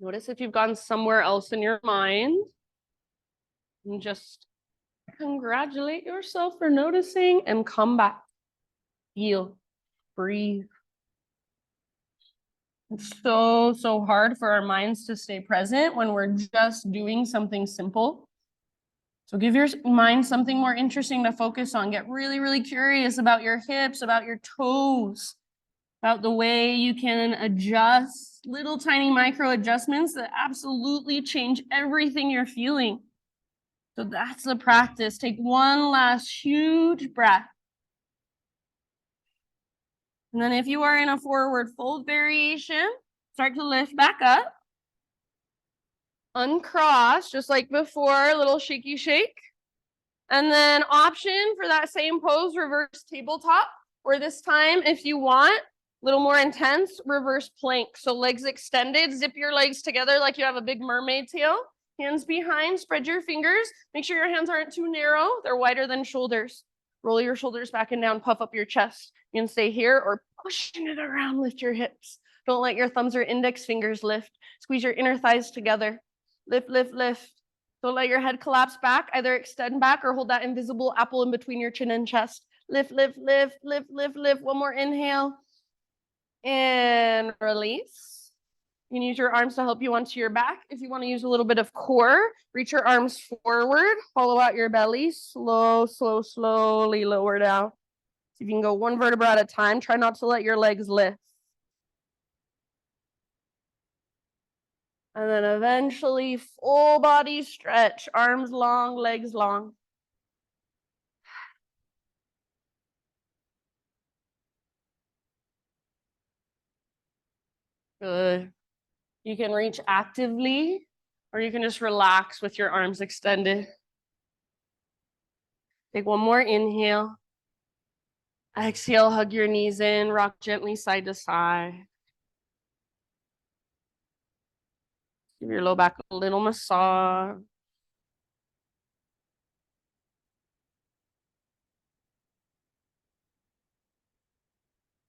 Notice if you've gone somewhere else in your mind, and just congratulate yourself for noticing and come back. Feel, breathe. It's so hard for our minds to stay present when we're just doing something simple. So give your mind something more interesting to focus on. Get really, really curious about your hips, about your toes, about the way you can adjust little tiny micro adjustments that absolutely change everything you're feeling. So that's the practice. Take one last huge breath. And then if you are in a forward fold variation, start to lift back up. Uncross, just like before, a little shaky shake. And then option for that same pose, reverse tabletop, or this time, if you want, a little more intense, reverse plank. So legs extended, zip your legs together like you have a big mermaid tail. Hands behind, spread your fingers. Make sure your hands aren't too narrow. They're wider than shoulders. Roll your shoulders back and down, puff up your chest. You can stay here or pushing it around, lift your hips. Don't let your thumbs or index fingers lift. Squeeze your inner thighs together. Lift, lift, lift. Don't let your head collapse back. Either extend back or hold that invisible apple in between your chin and chest. Lift, lift, lift, lift, lift, lift. One more inhale. And release. You can use your arms to help you onto your back. If you want to use a little bit of core, reach your arms forward, hollow out your belly, slowly lower down. So if you can go one vertebra at a time, try not to let your legs lift. And then eventually full body stretch, arms long, legs long. Good. You can reach actively, or you can just relax with your arms extended. Take one more inhale. Exhale, hug your knees in, rock gently side to side. Give your low back a little massage.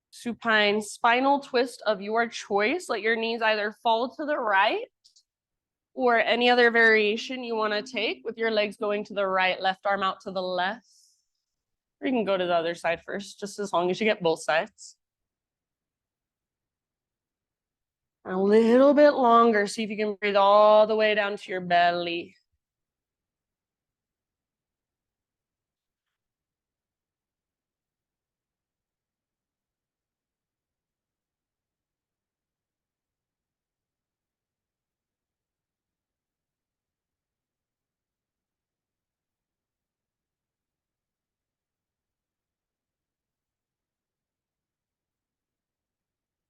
Supine spinal twist of your choice. Let your knees either fall to the right or any other variation you want to take with your legs going to the right, left arm out to the left. Or you can go to the other side first, just as long as you get both sides. And a little bit longer. See if you can breathe all the way down to your belly.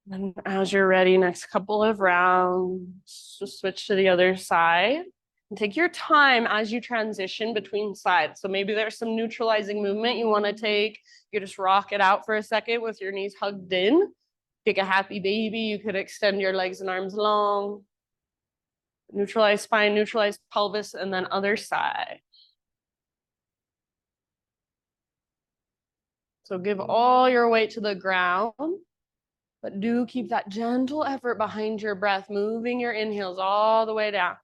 And as you're ready, next couple of rounds, just switch to the other side. And take your time as you transition between sides. So maybe there's some neutralizing movement you want to take. You just rock it out for a second with your knees hugged in. Take a happy baby. You could extend your legs and arms long. Neutralize spine, neutralize pelvis, and then other side. So give all your weight to the ground. But do keep that gentle effort behind your breath, moving your inhales all the way down.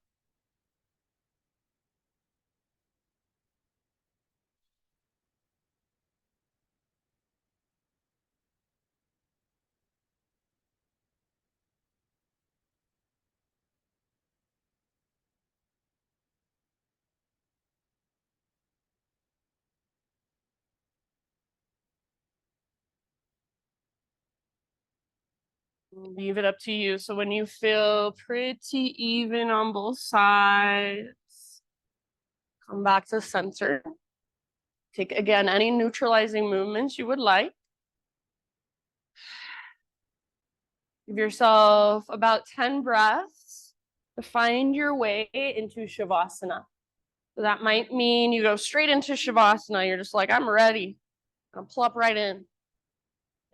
Leave it up to you. So when you feel pretty even on both sides, come back to center. Take again any neutralizing movements you would like. Give yourself about 10 breaths to find your way into Shavasana. So that might mean you go straight into Shavasana. You're just like, I'm ready. I'll plop right in.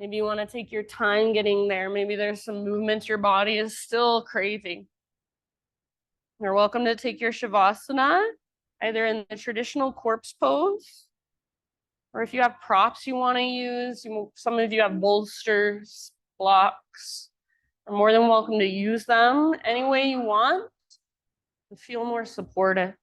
Maybe you want to take your time getting there. Maybe there's some movements your body is still craving. You're welcome to take your Shavasana, either in the traditional corpse pose, or if you have props you want to use, some of you have bolsters, blocks, you're more than welcome to use them any way you want to feel more supported.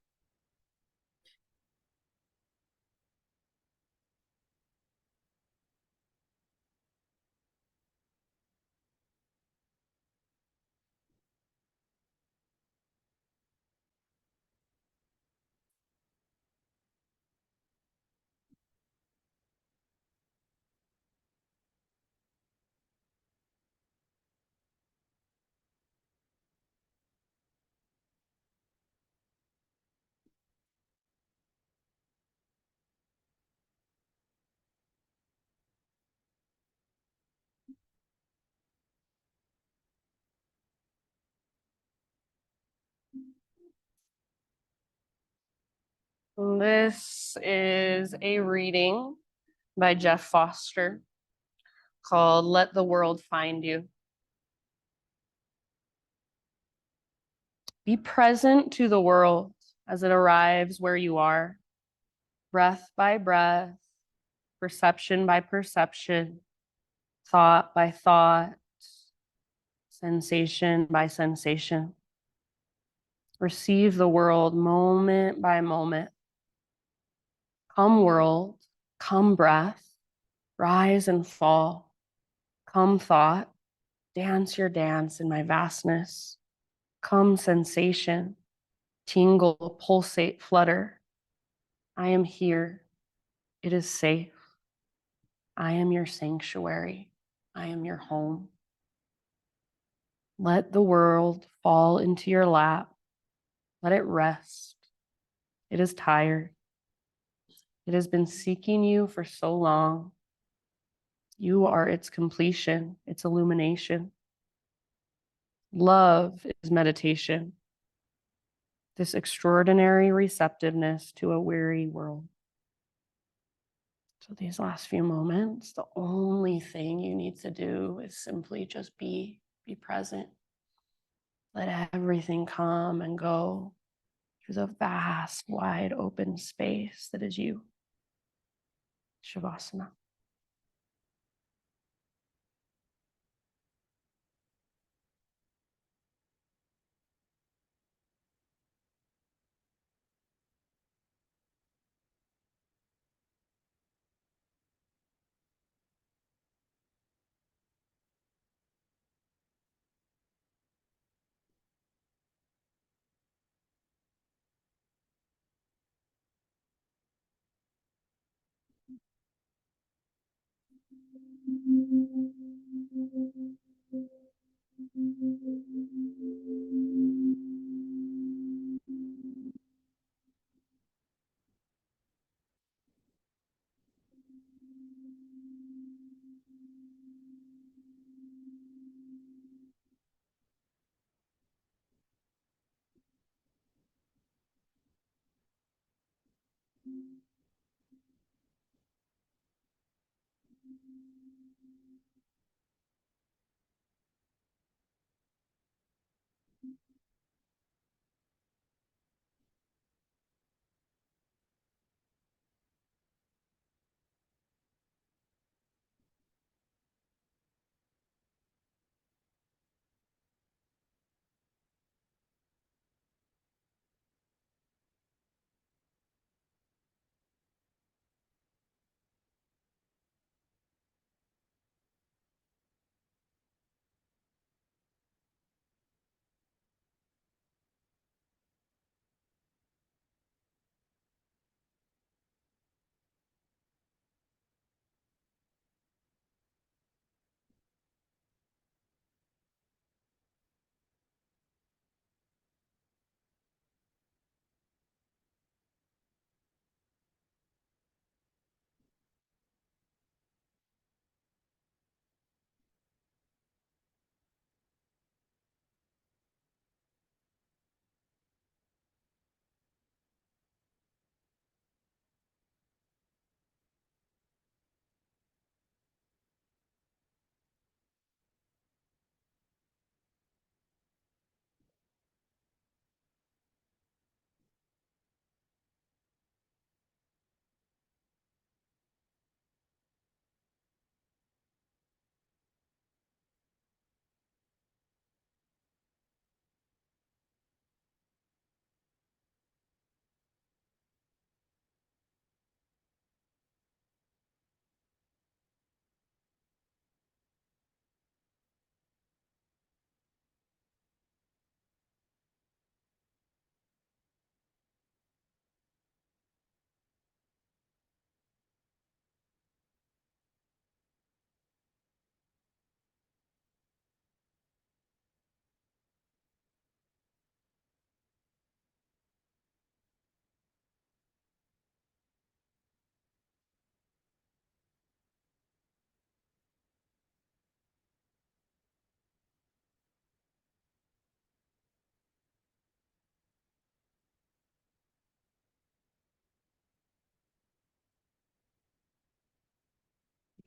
This is a reading by Jeff Foster called Let the World Find You. Be present to the world as it arrives where you are, breath by breath, perception by perception, thought by thought, sensation by sensation. Receive the world moment by moment. Come, world, come, breath, rise and fall. Come, thought, dance your dance in my vastness. Come, sensation, tingle, pulsate, flutter. I am here. It is safe. I am your sanctuary. I am your home. Let the world fall into your lap. Let it rest. It is tired. It has been seeking you for so long. You are its completion, its illumination. Love is meditation, this extraordinary receptiveness to a weary world. So these last few moments, the only thing you need to do is simply just be present. Let everything come and go through the vast, wide open space that is you. Shavasana.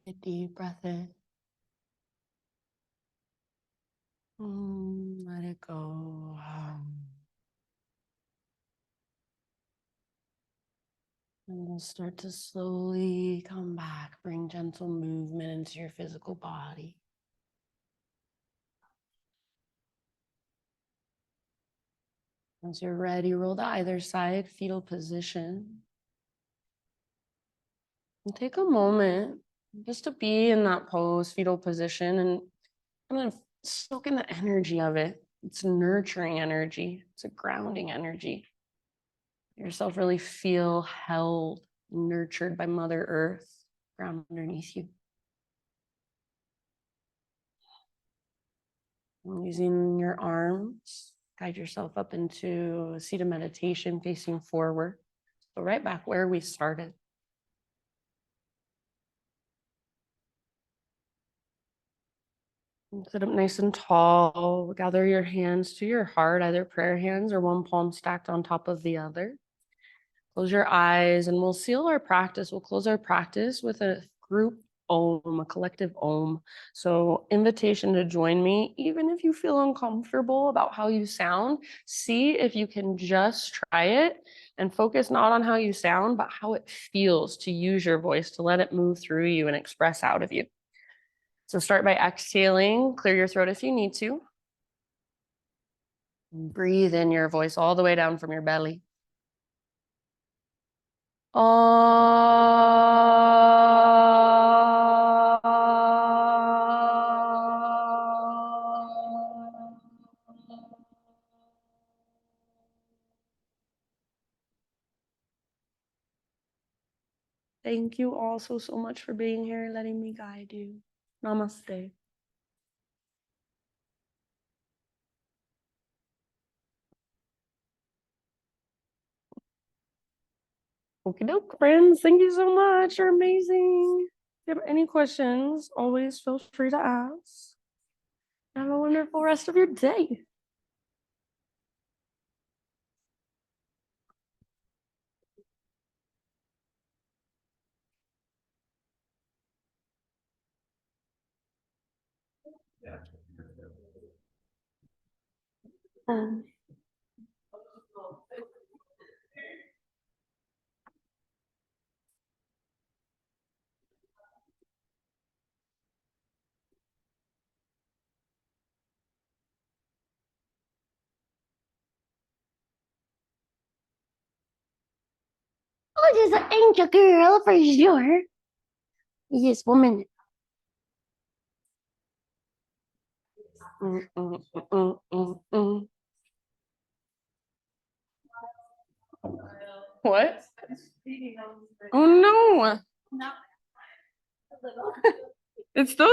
a deep breath in. Let it go. And we'll start to slowly come back, bring gentle movement into your physical body. Once you're ready, roll to either side, fetal position. And take a moment just to be in that pose, fetal position, and kind of soak in the energy of it. It's nurturing energy. It's a grounding energy. Yourself really feel held, nurtured by Mother Earth, ground underneath you. And using your arms, guide yourself up into a seat of meditation facing forward. So right back where we started. Sit up nice and tall. Gather your hands to your heart, either prayer hands or one palm stacked on top of the other. Close your eyes and we'll seal our practice. We'll close our practice with a group Om, a collective Om. So invitation to join me, even if you feel uncomfortable about how you sound, see if you can just try it and focus not on how you sound, but how it feels to use your voice, to let it move through you and express out of you. So start by exhaling, clear your throat if you need to. Breathe in your voice all the way down from your belly. Thank you all so much for being here, letting me guide you. Namaste. Okie doke, friends. Thank you so much. You're amazing. If you have any questions, always feel free to ask. Have a wonderful rest of your day. Oh, just an angel girl for sure. Yes, woman. What? Oh no. It's still